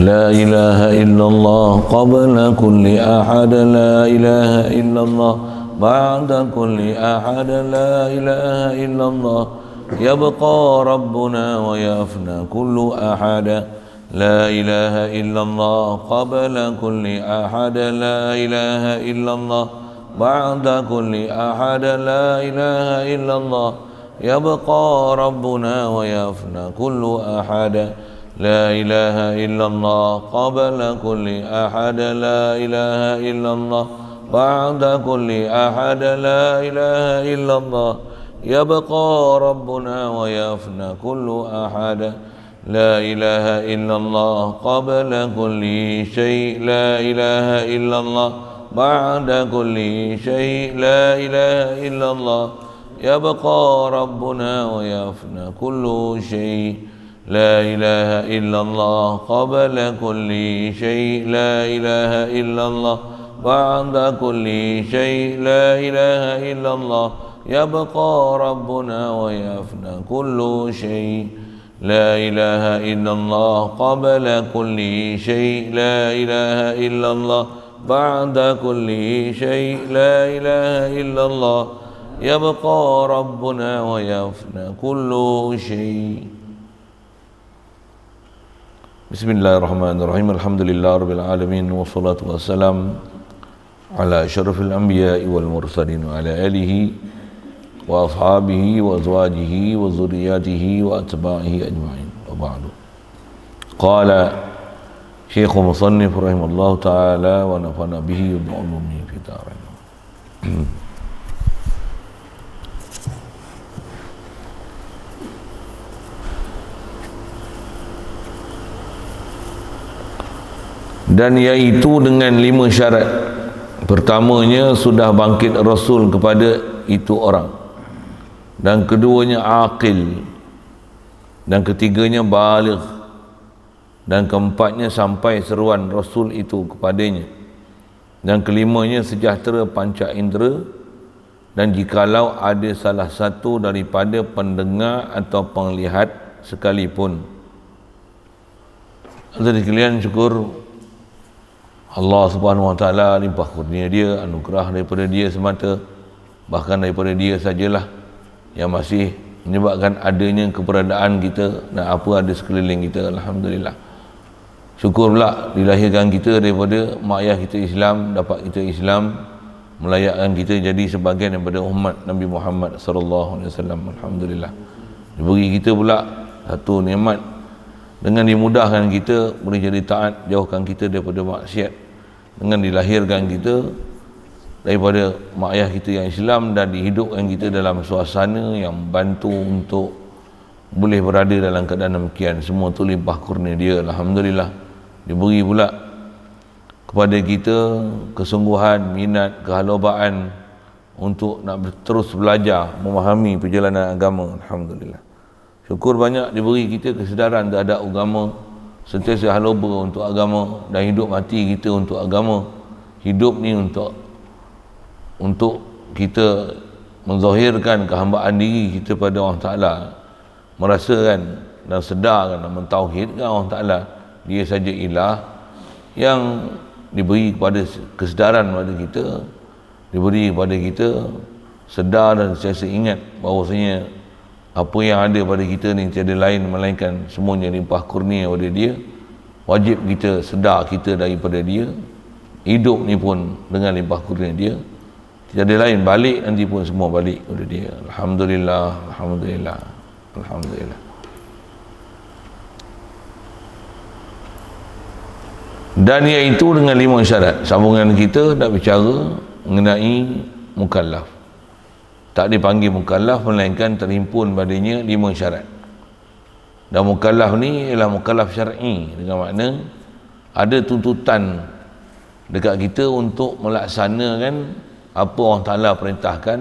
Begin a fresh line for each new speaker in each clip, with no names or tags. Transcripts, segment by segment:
لا إله إلا الله قبل كل أحد لا إله إلا الله بعد كل أحد لا إله إلا الله يبقى ربنا ويفنى كل أحد لا إله إلا الله قبل كل أحد لا إله إلا الله بعد كل أحد لا إله إلا الله يبقى ربنا ويفنى كل أحد لا إله إلا الله قبل كل أحد لا إله إلا الله بعد كل أحد لا إله إلا الله يبقى ربنا ويفنى كل أحد لا إله إلا الله قبل كل شيء لا إله إلا الله بعد كل شيء لا إله إلا الله يبقى ربنا ويفنى كل شيء لا إله إلا الله قبل كل شيء لا إله إلا الله بعد كل شيء لا إله إلا الله يبقى ربنا ويفنى كل شيء لا إله إلا الله قبل كل شيء لا إله إلا الله بعد كل شيء لا إله إلا الله يبقى ربنا ويفنى كل شيء. Bismillahirrahmanirrahim. Alhamdulillah rabbil alamin wassalatu wassalam ala asyrafil anbiya'i wal mursalin wa ala alihi wa ashabihi wa azwajihi wa zurriyyatihi wa atba'ihi ajma'in. Wa ba'du. Qala Syekh Musannif rahimallahu ta'ala wa nafa'na bihi wa bi'ulumihi fi darain. Dan iaitu dengan 5 syarat. Pertamanya sudah bangkit Rasul kepada itu orang, dan keduanya aqil, dan ketiganya baligh, dan keempatnya sampai seruan Rasul itu kepadanya, dan kelimanya sejahtera panca indera, dan jikalau ada salah satu daripada pendengar atau penglihat sekalipun. Jadi kalian syukur Allah Subhanahu Wa Taala limpah kurnia dia, anugerah daripada dia semata, bahkan daripada dia sajalah yang masih menyebabkan adanya keberadaan kita dan apa ada sekeliling kita. Alhamdulillah. Syukur pula dilahirkan kita daripada mak ayah kita Islam, dapat kita Islam, melayakkan kita jadi sebahagian daripada umat Nabi Muhammad sallallahu alaihi wasallam. Alhamdulillah. Diberi kita pula satu nikmat dengan dimudahkan kita boleh jadi taat, jauhkan kita daripada maksiat, dengan dilahirkan kita daripada mak ayah kita yang Islam dan dihidupkan kita dalam suasana yang membantu untuk boleh berada dalam keadaan demikian. Semua tu limpah kurnia dia. Alhamdulillah. Diberi pula kepada kita kesungguhan, minat, kehalobaan untuk nak terus belajar memahami perjalanan agama. Alhamdulillah. Syukur banyak diberi kita kesedaran terhadap agama, sentiasa haloba untuk agama, dan hidup mati kita untuk agama. Hidup ni untuk kita menzahirkan kehambaan diri kita pada Allah Ta'ala, merasakan dan sedarkan dan mentauhidkan Allah Ta'ala, dia saja ilah yang diberi kepada kesedaran kepada kita, diberi kepada kita sedar dan sentiasa ingat bahawasanya apa yang ada pada kita ni tiada lain melainkan semuanya limpah kurnia daripada dia. Wajib kita sedar kita daripada dia. Hidup ni pun dengan limpah kurnia dia. Tiada lain, balik nanti pun semua balik kepada dia. Alhamdulillah, alhamdulillah, alhamdulillah. Dan iaitu dengan 5 syarat. Sambungan kita dah bicara mengenai mukallaf. Tak dipanggil mukallaf melainkan terhimpun padanya 5 syarat. Dan mukallaf ni ialah mukallaf syar'i, dengan makna ada tuntutan dekat kita untuk melaksanakan apa Allah Ta'ala perintahkan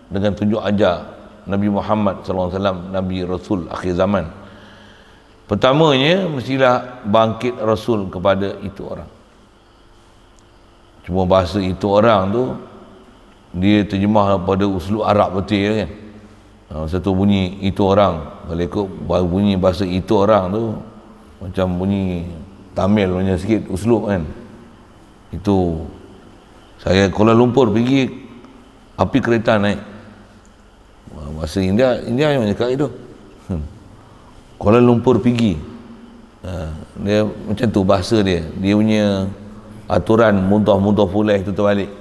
dengan tunjuk ajar Nabi Muhammad SAW, Nabi Rasul akhir zaman. Pertamanya mestilah bangkit Rasul kepada itu orang. Cuma bahasa itu orang tu dia terjemah pada uslub Arab betul kan. Satu bunyi itu orang, kalau ikut bunyi bahasa itu orang tu macam bunyi Tamil punya sikit uslub kan. Itu saya Kuala Lumpur pergi api kereta naik. Bahasa India yang cakap itu. Kuala Lumpur pergi. Dia macam tu bahasa dia. Dia punya aturan mudah pulih tu terbalik.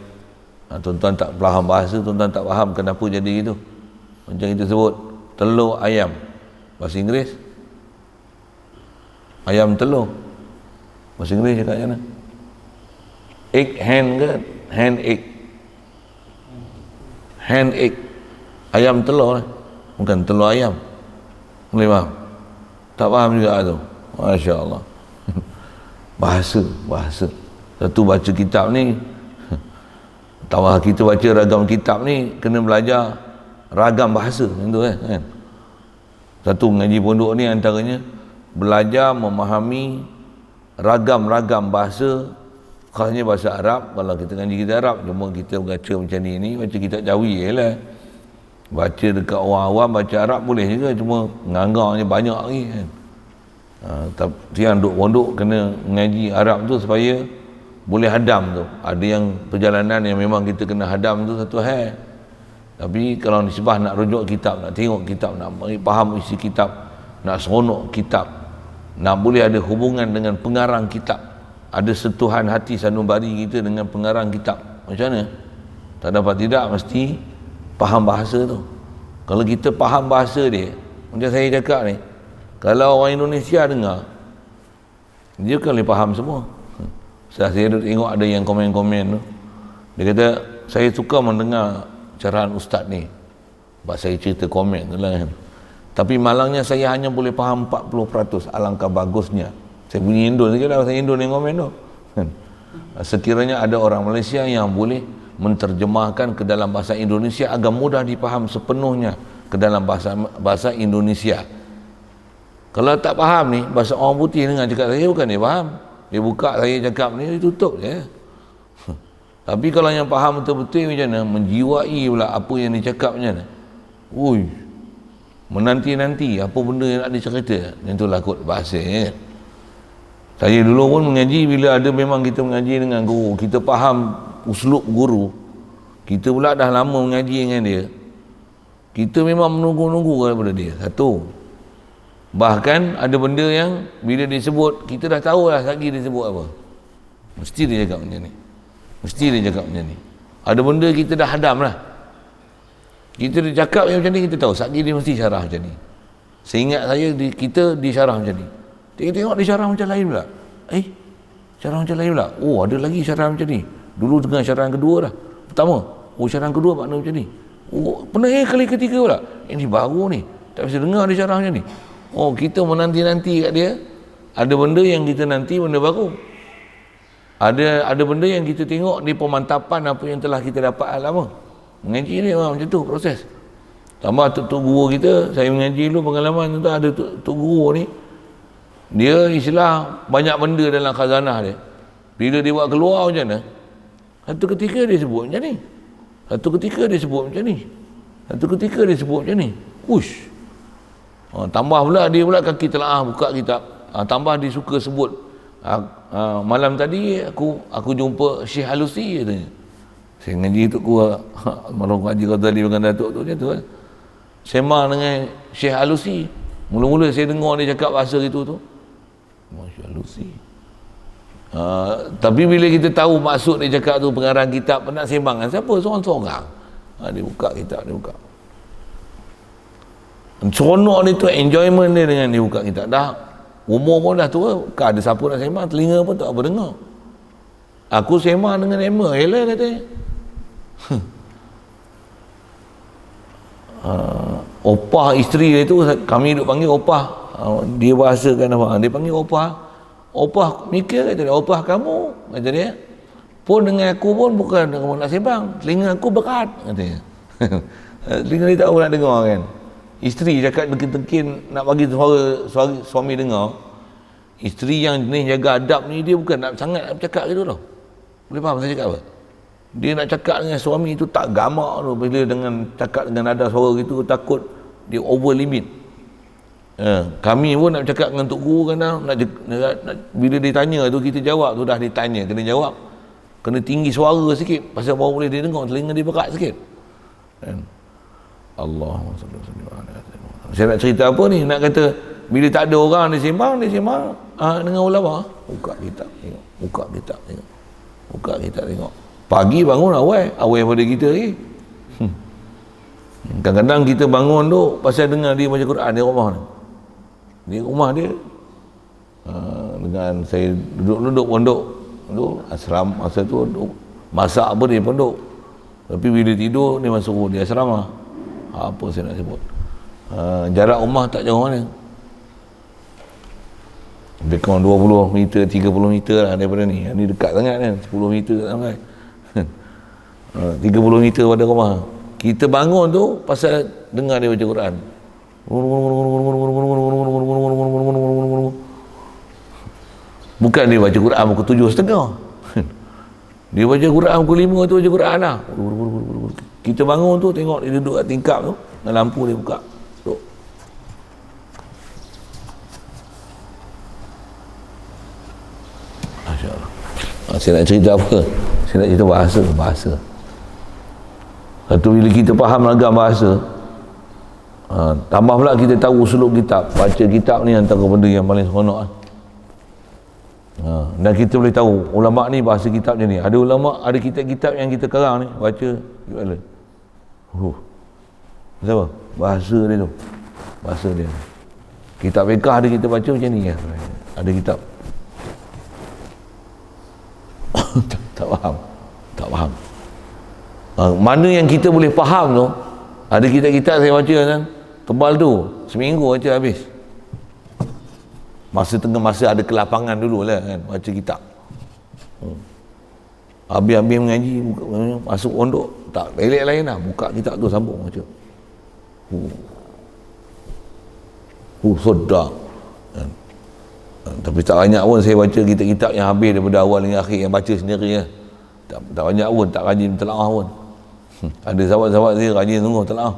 Tuan-tuan tak faham bahasa, tuan-tuan tak faham kenapa jadi gitu. Macam kita sebut telur ayam. Bahasa Inggeris ayam telur. Bahasa Inggeris cakap macam mana? Egg hen ke? Hen egg. Hen egg. Ayam telur lah. Bukan telur ayam. Boleh faham? Tak faham juga tu. Masya Allah. Bahasa. Satu baca kitab ni, tawah kita baca ragam kitab ni, kena belajar ragam bahasa. Macam tu kan? Satu mengaji pondok ni antaranya belajar memahami ragam-ragam bahasa, khasnya bahasa Arab. Kalau kita ngaji kita Arab, cuma kita baca macam ni baca kitab Jawi je lah. Baca dekat orang awam baca Arab boleh juga, cuma nganggarnya banyak lagi kan. Tapi yang duduk pondok kena mengaji Arab tu supaya boleh hadam tu. Ada yang perjalanan yang memang kita kena hadam tu satu hal. Tapi kalau nisbah nak rujuk kitab, nak tengok kitab, nak faham isi kitab, nak seronok kitab, nak boleh ada hubungan dengan pengarang kitab, ada sentuhan hati sanubari kita dengan pengarang kitab, macam mana? Tak dapat tidak mesti faham bahasa tu. Kalau kita faham bahasa dia, macam saya cakap ni, kalau orang Indonesia dengar, dia kan boleh faham semua. Saya tengok ada yang komen-komen tu, dia kata saya suka mendengar carahan ustaz ni. Sebab saya cerita komen tu lah kan. Tapi malangnya saya hanya boleh faham 40%. Alangkah bagusnya. Saya bunyi Indo sikit lah, saya Indo ni komen tu kan. Sekiranya ada orang Malaysia yang boleh menterjemahkan ke dalam bahasa Indonesia agar mudah dipaham sepenuhnya ke dalam bahasa Indonesia. Kalau tak faham ni, bahasa orang putih dengar cakap saya, bukan dia faham. Dia buka saya cakap ni, dia tutup je. Tapi kalau yang faham betul-betul macam mana, menjiwai pula apa yang dicakap macam mana. Ui, menanti-nanti apa benda yang nak dicerita. Yang tu lah kot bahasa kan. Saya dulu pun mengaji, bila ada memang kita mengaji dengan guru, kita faham uslub guru, kita pula dah lama mengaji dengan dia, kita memang menunggu-nunggu daripada dia. Satu, bahkan ada benda yang bila dia sebut, kita dah tahu lah lagi dia sebut apa. Mesti dia cakap macam ni. Mesti dia cakap macam ni. Ada benda kita dah hadam lah. Kita dia cakap yang macam ni, kita tahu sekali dia mesti syarah macam ni. Seingat saya kita disyarah macam ni. Tengok dia syarah macam lain pula. Syarah macam lain pula. Oh, ada lagi syarah macam ni. Dulu dengar syarah kedua dah. Pertama, syarah kedua makna macam ni. Oh, pernah kali ketiga pula. Ini baru ni. Tak bisa dengar dia syarah macam ni. Oh, kita menanti-nanti kat dia. Ada benda yang kita nanti, benda baru. Ada benda yang kita tengok di pemantapan apa yang telah kita dapat lama. Mengaji ni macam tu proses. Tambah tuk guru kita, saya mengaji dulu pengalaman tu, ada tuk guru ni, dia istilah banyak benda dalam khazanah dia. Bila dia buat keluar macam mana, satu ketika dia sebut macam ni, satu ketika dia sebut macam ni, satu ketika dia sebut macam ni. Ush. Tambah pula dia pula kaki telaah buka kitab. Tambah dia suka sebut. Malam tadi aku jumpa Syekh Alusi katanya. Saya ngaji tu malam ngaji Ghazali dengan Datuk tu macam tu kan. Sema dengan Syekh Alusi. Mula-mula saya dengar dia cakap bahasa itu tu. Masya Alusi. Tapi bila kita tahu maksud dia cakap tu, pengarang kitab, nak sembang dengan siapa? Seorang-seorang. Dia buka kitab, dia buka. Seronok dia tu, enjoyment dia dengan dia buka kitab. Dah umur pun dah tua, kan ada siapa nak sembang, telinga pun tak apa dengar. Aku sembang dengan Emma, Hela katanya. Opah isteri dia tu, kami duk panggil opah. Dia bahasakan apa? Dia panggil opah. Opah mikir kata dia, opah kamu kata dia, pun dengan aku pun bukan kamu nak sembang, telinga aku berat katanya. Telinga dia tak apa nak dengar kan. Isteri cakap tengkin nak bagi suara suami dengar. Isteri yang jenis jaga adab ni, dia bukan nak sangat nak bercakap gitu tau. Boleh faham saya cakap apa? Dia nak cakap dengan suami tu tak gamak tu. Bila dengan cakap dengan nada suara gitu, takut dia over limit. Kami pun nak cakap dengan Tok Guru kadang nak, bila ditanya tu kita jawab tu dah ditanya, kena jawab kena tinggi suara sikit pasal baru boleh dia dengar, telinga dia berat sikit kan. Allahumma salli alaihi wasallam. Saya nak cerita apa ni, nak kata bila tak ada orang dia sembang dengan ulama, buka kitab tengok, buka kitab tengok, buka kitab tengok, pagi bangun awal pada kita lagi. Kadang-kadang kita bangun tu pasal dengar dia baca Quran di rumah dia dengan saya duduk pondok tu asram, masa tu duduk masak apa dia pondok, tapi bila tidur dia masuk dia asrama. Apa saya nak sebut, jarak rumah tak jauh mana, lebih kurang 20 meter 30 meter lah daripada ni dekat sangat kan, 10 meter tak sampai 30 meter pada rumah. Kita bangun tu pasal dengar dia baca Quran. Bukan dia baca Quran pukul 7.30. Dia baca Quran pukul 5 tu baca Quran lah. Kita bangun tu tengok dia duduk kat tingkap tu dengan lampu dia buka. Duduk. Masya-Allah. Saya nak cerita apa? Saya nak cerita bahasa. Satu bila kita faham ragam bahasa, tambah pula kita tahu usulub kitab. Baca kitab ni antara benda yang paling seronok dan kita boleh tahu ulama ni bahasa kitabnya ni. Ada ulama, ada kitab-kitab yang kita karang ni baca gimana? Apa? Bahasa dia tu. Bahasa dia. Kitab fiqh ada kita baca macam ni ya. Ada kitab. tak faham. Mana yang kita boleh faham tu, ada kitab-kitab saya baca kan, tebal tu, seminggu baca habis. Masa ada kelapangan dulu lah kan, baca kitab. Habis mengaji, masuk pondok, tak elok lain lah, buka kitab tu sambung baca. Sedap kan? Tapi tak banyak pun saya baca kitab-kitab yang habis daripada awal hingga akhir, yang baca sendiri lah. Tak banyak pun, tak rajin telaah pun. Ada sahabat-sahabat saya rajin sungguh telaah.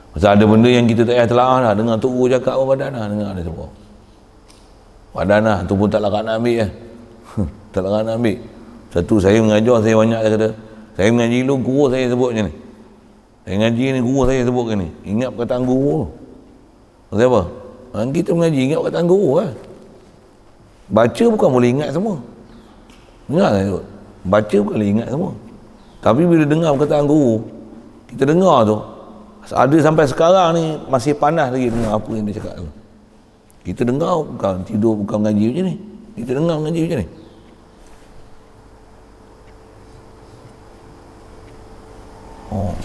Pasal ada benda yang kita tak payah telaah lah, dengar Tok Guru cakap apa badan lah, dengar ada semua. Badan lah, tu pun tak larat nak ambil lah. Tak larat nak ambil. Satu saya mengajar, saya banyak dia kata, saya mengaji dulu, guru saya sebut macam ni. Saya mengaji ni, guru saya sebut macam ni. Ingat perkataan guru. Pasal apa? Kita mengaji, ingat perkataan guru lah. Baca bukan boleh ingat semua. Dengar saya sebut. Baca bukan boleh ingat semua. Tapi bila dengar perkataan guru, kita dengar tu, ada sampai sekarang ni masih panas lagi dengar apa yang dia cakap tu. Kita dengar, bukan tidur, bukan mengaji macam ni. Kita dengar mengaji macam ni.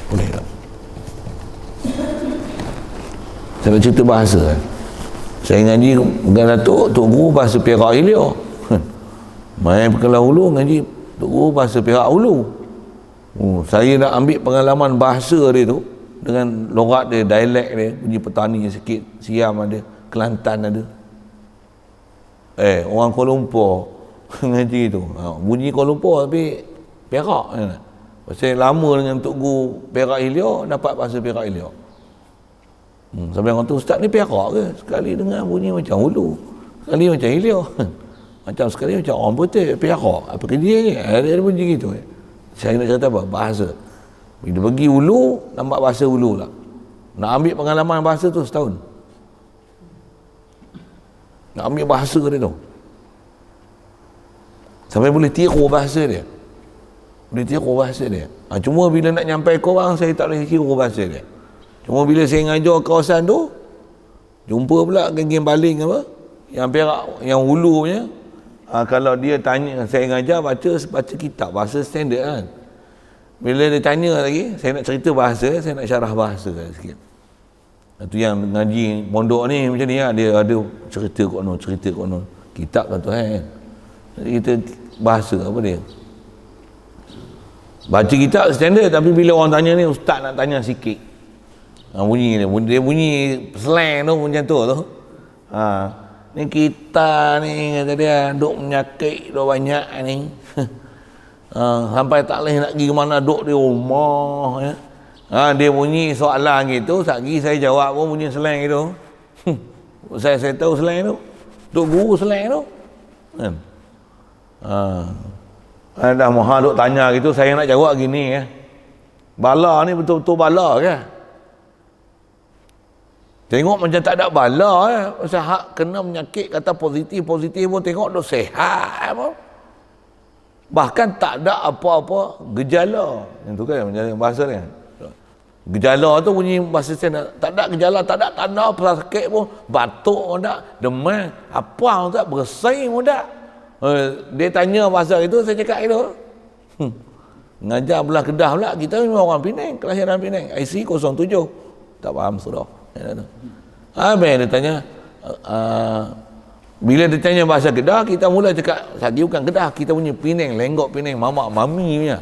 Boleh tak? Saya nak cerita bahasa kan. Saya ngaji dengan Tok Guru bahasa Perak Hilir. Main Pekelah Hulu ngaji Tok Guru bahasa Perak Hulu. Saya nak ambil pengalaman bahasa dia tu dengan logat dia, dialek dia, bunyi petani sikit, Siam ada, Kelantan ada. Orang Kuala Lumpur ngaji tu. Bunyi Kuala Lumpur tapi Perak kan. Pasal lama dengan Tok Guru Perak Hilir, dapat bahasa Perak Hilir. Sampai orang tu, ustaz ni Perak ke? Sekali dengar bunyi macam Hulu, sekali macam Hilir. Macam sekali macam orang putih, Perak. Apa kerja ni? Ada bunyi gitu. Saya nak cerita apa? Bahasa. Bila pergi Hulu, nampak bahasa Hulu lah. Nak ambil pengalaman bahasa tu setahun. Nak ambil bahasa dia tu. Sampai boleh tiru bahasa dia. Boleh tiru bahasa dia. Cuma bila nak nyampai ke orang, saya tak boleh tiru bahasa dia. Cuma bila saya ngajar kawasan tu, jumpa pula geng-geng baling apa, yang Perak, yang Hulu punya. Kalau dia tanya, saya ngajar baca kitab, bahasa standard kan. Bila dia tanya lagi, saya nak cerita bahasa, saya nak syarah bahasa sikit. Itu yang ngaji pondok ni macam ni lah, dia ada cerita konon, kitab kan tu kan. Jadi kita bahasa apa dia? Baca kitab standard, tapi bila orang tanya ni, ustaz nak tanya sikit. Bunyi dia bunyi slang tu macam tu. Ni kita ni kata dia duk menyakit duk banyak ni. Sampai tak boleh nak pergi ke mana, duk di rumah ya. Dia bunyi soalan gitu, lagi saya jawab pun bunyi slang gitu. Saya tahu slang tu. Duk guru slang tu. Kan? Dah maha duk tanya gitu, saya nak jawab gini ya. Bala ni betul-betul bala ke? Tengok macam tak ada bala ya. Pasal hak kena menyakit kata positif pun tengok duk sihat apa. Bahkan tak ada apa-apa gejala. Yang tu kan macam bahasa ni. Gejala tu bunyi bahasa saya tak ada gejala, tak ada tanda sakit pun, batuk pun tak, demam, apa pun tak, bersin pun tak. Dia tanya bahasa itu, saya cakap itu. Ngajar belah Kedah pula, kita memang orang Penang, kelahiran Penang, IC 07. Tak faham sudah. Dia tanya, bila dia tanya bahasa Kedah, kita mula cakap, tadi bukan Kedah, kita punya Penang, lenggok Penang, mamak mami punya.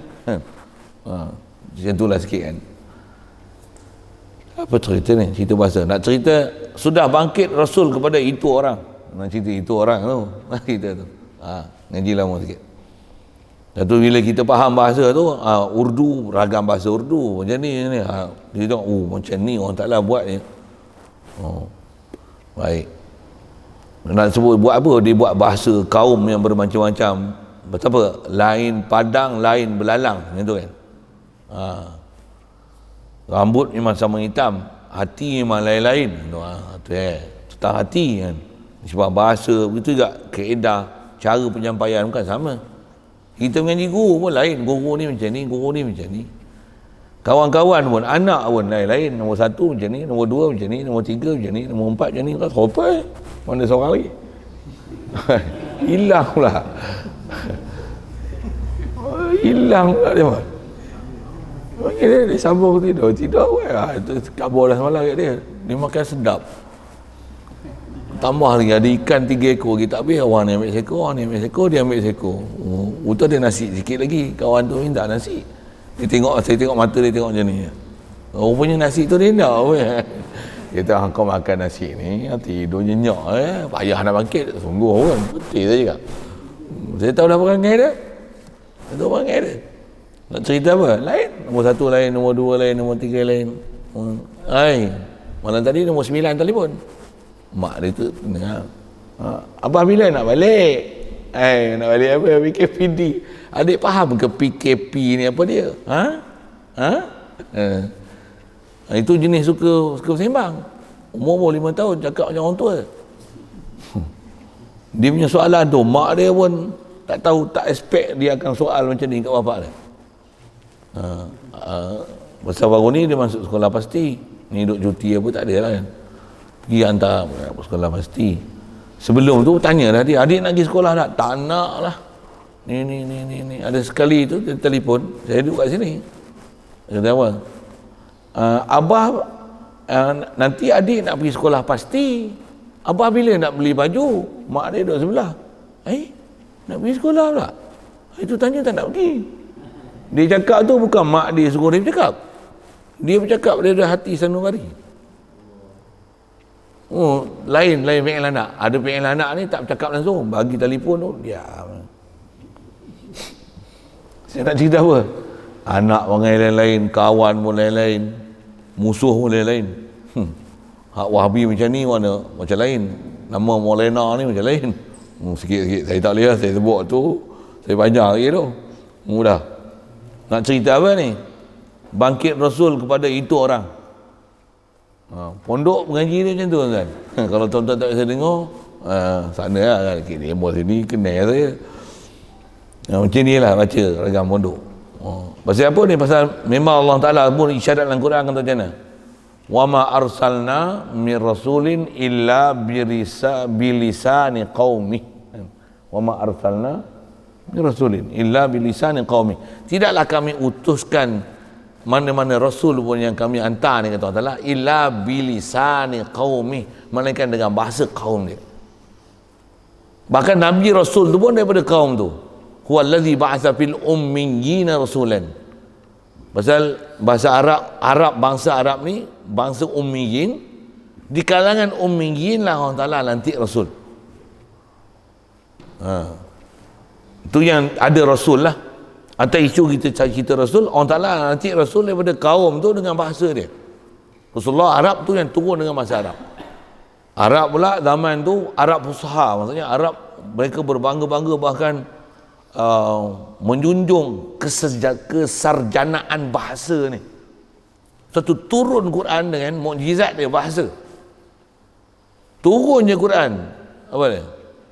Macam itulah sikit kan. Apa cerita ni? Cerita bahasa. Nak cerita, sudah bangkit Rasul kepada itu orang. Nak cerita itu orang tu. Cerita tu. Ngaji lama sikit. Satu bila kita faham bahasa tu, Urdu, ragam bahasa Urdu. Macam ni. Dia tengok, macam ni orang taklah buat ni. Baik. Nak sebut buat apa? Dia buat bahasa kaum yang bermacam-macam. Betapa? Lain padang, lain belalang. Macam tu kan. Rambut memang sama hitam, hati memang lain-lain. Tu tentang hati kan. Sebab bahasa begitu juga, kaedah, cara penyampaian bukan sama. Kita mengaji guru pun lain, guru ni macam ni, guru ni macam ni. Kawan-kawan pun, anak pun lain-lain. Nombor 1 macam ni, nombor 2 macam ni, nombor 3 macam ni, nombor 4 macam ni. Apa? Mana seorang lagi? Hilang pula. Hilang pula dia. Dia sambung tidur itu kabur dah semalam kat dia. Dia makan sedap, tambah lagi ada ikan 3 ekor kita tak habis. Orang ni ambil seekor, orang ni ambil seekor, dia ambil seekor. Betul dia nasi sikit lagi, kawan tu minta nasi. Dia tengok, saya tengok mata dia tengok macam ni. Rupanya nasi tu dia nak. Dia kata, kau makan nasi ni tidur nyenyak payah nak bangkit. Sungguh kan, betul saya cakap. Saya tahu dah perangai dia. Saya tahu perangai dia. Nak cerita apa? Lain. Nombor 1 lain, nombor 2 lain, nombor 3 lain. Malam tadi nombor 9 telefon. Mak dia tu dengar. Abah bila nak balik? Nak balik apa? PKPD. Adik faham ke PKP ni apa dia? Itu jenis suka sembang. Umur 5 tahun cakap macam orang tua. Dia punya soalan tu, mak dia pun tak tahu, tak expect dia akan soal macam ni kat bapak dia. Pasal baru ni dia masuk sekolah pasti, ni duduk cuti apa tak ada lah kan, pergi hantar sekolah pasti. Sebelum tu tanya dah dia, adik nak pergi sekolah tak nak lah, ni ada sekali tu dia telefon, saya duduk kat sini, dia kata apa, abah nanti adik nak pergi sekolah pasti, abah bila nak beli baju? Mak dia duduk sebelah, nak pergi sekolah pula, itu tanya tak nak pergi. Dia cakap tu bukan mak dia suruh dia bercakap. Dia bercakap dari hati sanubari. Lain pengen anak. Ada pengen anak ni tak bercakap langsung, bagi telefon tu diam. Saya nak cerita apa? Anak orang lain-lain, kawan pun lain-lain, musuh pun lain-lain. Hak Wahabi macam ni mana macam lain. Nama Maulana ni macam lain. Sikit-sikit saya tak boleh, saya sebut tu saya panjang lagi tu. Mudah. Nak cerita apa ni? Bangkit Rasul kepada itu orang. Pondok mengaji dia macam tu kan. Kalau tuan-tuan tak bisa dengar, sana lah kita demo sini kenal saya. Macam ni lah baca ragam pondok. Pasal apa ni? Pasal memang Allah Ta'ala pun isyarat dalam Quran kata macam mana? Wa ma arsalna min rasulin illa bilisani qaumi. Wa ma arsalna rasulin illa bilisani qaumi. Tidaklah kami utuskan mana-mana rasul pun yang kami hantar ni kata Allah Taala illa bilisani qaumi, melainkan dengan bahasa kaum dia. Bahkan nabi rasul tu pun daripada kaum tu. Huwallazi ba'atsa fil ummiyina rasulan. Pasal bahasa Arab bangsa Arab ni bangsa ummiyin, di kalangan ummiyin lah Allah Taala lantik rasul. Itu yang ada rasul lah, Atau isu kita cari cerita Rasul, Allah Ta'ala nanti Rasul daripada kaum tu dengan bahasa dia. Rasulullah Arab tu yang turun dengan bahasa Arab. Arab pula zaman tu Arab Fusha, maksudnya Arab mereka berbangga-bangga, bahkan menjunjung kesarjanaan bahasa ni. Satu turun Quran dengan mukjizat dia bahasa. Turun je Quran, apa dia?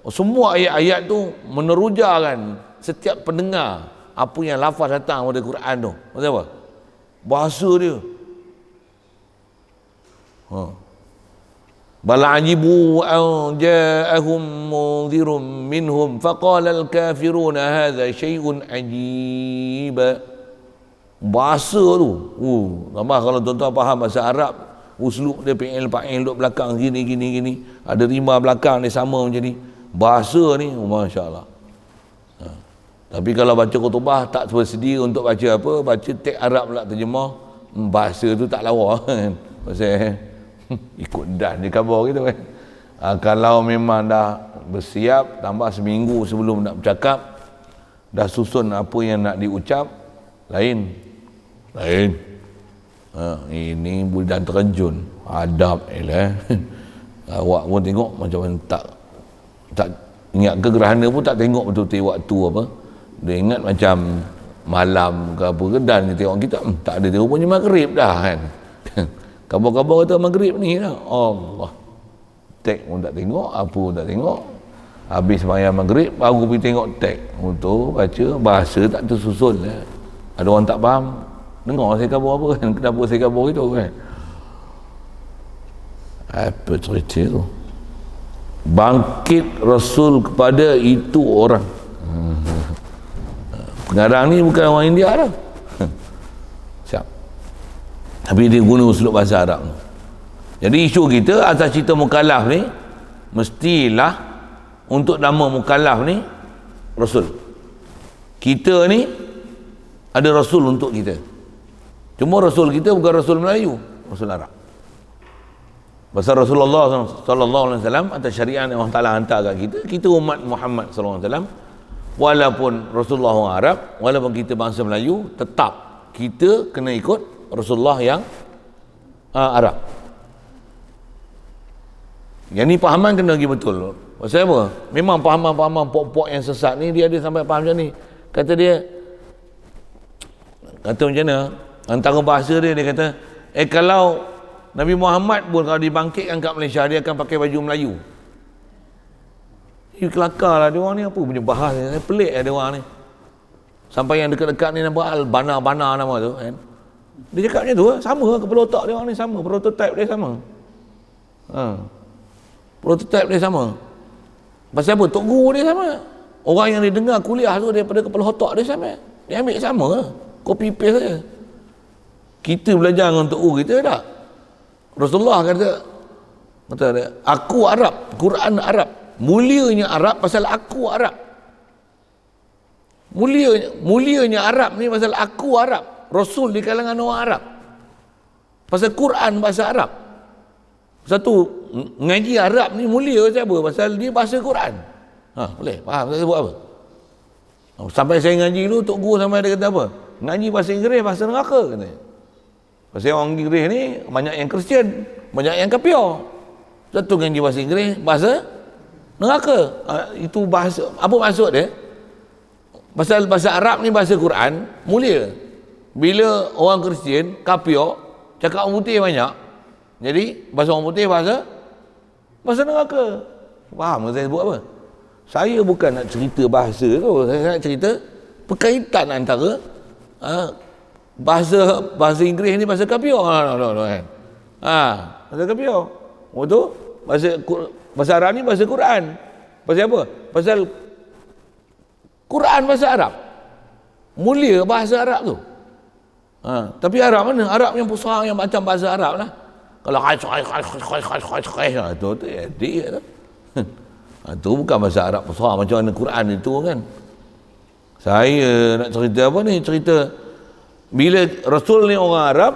Semua ayat-ayat tu menerujakan setiap pendengar apa yang lafaz datang pada Quran tu. Maksud apa? Bahasa dia. Bal ajibu an ja'ahum munzirun minhum faqala al-kafiruna hadha syai'un ajib. Bahasa tu. Nampak kalau tuan-tuan faham bahasa Arab, uslub dia fi'il duduk belakang gini. Ada rima belakang dia sama macam ni. Bahasa ni, masya-Allah. Tapi kalau baca khutbah tak bersedia untuk baca apa, baca teks Arab pula terjemah, bahasa tu tak lawa kan. Pasal ikut dan je khabar gitu kan. Kalau memang dah bersiap, tambah seminggu sebelum nak bercakap, dah susun apa yang nak diucap, lain. Ini bulan terjun, adab awak pun tengok macam mana tak ingat ke gerhana pun tak tengok betul-betul waktu apa. Dia ingat macam malam ke apa ke, dan dia tengok kita tak ada, dia rupanya maghrib dah kan. Khabar-khabar kata maghrib ni dah. Allah, teks pun tak tengok, apa pun tak tengok. Habis sembahyang maghrib baru pergi tengok teks untuk baca, bahasa tak tersusun lah. Ada orang tak faham, dengar saya khabar apa kan, kenapa saya khabar itu kan. Apa cerita tu? Bangkit Rasul kepada itu orang. Pengarang ni bukan orang India dah. Siap. Tapi dia guna uslub bahasa Arab. Jadi isu kita atas cerita mukallaf ni, mestilah untuk nama mukallaf ni Rasul. Kita ni ada Rasul untuk kita. Cuma Rasul kita bukan Rasul Melayu, Rasul Arab. Pasal Rasulullah sallallahu alaihi wasallam atas syariat yang Allah Taala hantar kat kita umat Muhammad sallallahu alaihi wasallam, walaupun Rasulullah orang Arab, walaupun kita bangsa Melayu, tetap kita kena ikut Rasulullah yang Arab. Yang ni pahaman kena lagi betul. Pasal apa? Memang pahaman-pahaman pok-pok yang sesat ni dia ada sampai faham macam ni. Kata macam mana? Antara bahasa dia kata, kalau Nabi Muhammad pun kalau dibangkitkan kat Malaysia, dia akan pakai baju Melayu. Kelakar lah dia orang ni, apa punya bahasa pelik lah dia orang ni. Sampai yang dekat-dekat ni nampak Al-Bana nama tu kan. Dia cakap macam tu, sama kepala otak dia orang ni sama, prototype dia sama. Prototype dia sama. Pasal apa? Tok guru dia sama. Orang yang dia dengar kuliah tu daripada kepala otak dia sama. Dia ambil sama, copy paste saja. Kita belajar dengan tok guru kita tak. Rasulullah kata dia, aku Arab, Quran Arab. Mulianya Arab pasal aku Arab. Mulianya Arab ni pasal aku Arab. Rasul di kalangan orang Arab. Pasal Quran bahasa Arab. Satu ngaji Arab ni mulia pasal apa? Pasal dia bahasa Quran. Boleh faham saya buat apa? Sampai saya ngaji dulu, tok guru sampai dia kata apa? Ngaji bahasa Inggeris bahasa neraka katanya. Pasal orang Inggeris ni banyak yang Kristian, banyak yang kafir. Satu ngaji bahasa Inggeris bahasa neraka. Itu bahasa, apa maksud dia? Pasal bahasa Arab ni bahasa Quran mulia. Bila orang Kristian kafir cakap orang putih banyak, jadi bahasa orang putih bahasa neraka. Faham saya buat apa? Saya bukan nak cerita bahasa tu, saya nak cerita perkaitan antara bahasa Inggeris ni bahasa kafir. Bahasa kafir. Tu bahasa Arab ni bahasa Quran. Pasal apa? Pasal Quran bahasa Arab. Mulia bahasa Arab tu. Tapi Arab mana? Arab yang pusat, yang macam bahasa Arab lah. Kalau tu dia tu. Itu bukan bahasa Arab pusat macam mana Quran itu kan. Saya nak cerita apa ni? Cerita bila Rasul ni orang Arab,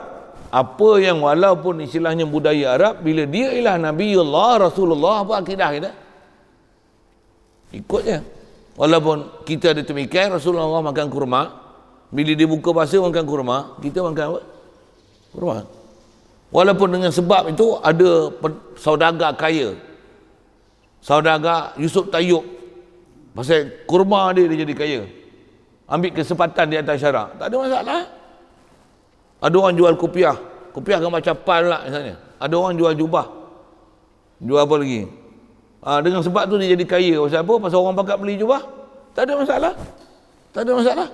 apa yang walaupun istilahnya budaya Arab, bila dia ialah Nabi Allah, Rasulullah, apa akidah kita? Ikut je. Walaupun kita ada demikian, Rasulullah makan kurma, Bila dia buka puasa makan kurma, kita makan apa? Kurma. Walaupun dengan sebab itu ada saudagar kaya, saudagar Yusuf Tayyub, pasal kurma dia jadi kaya, ambil kesempatan di atas syarak, tak ada masalah. Ada orang jual kopiah gambar capal lah misalnya. Ada orang jual jubah, jual apa lagi, dengan sebab tu dia jadi kaya. Pasal apa? Pasal orang pakat beli jubah, tak ada masalah, tak ada masalah.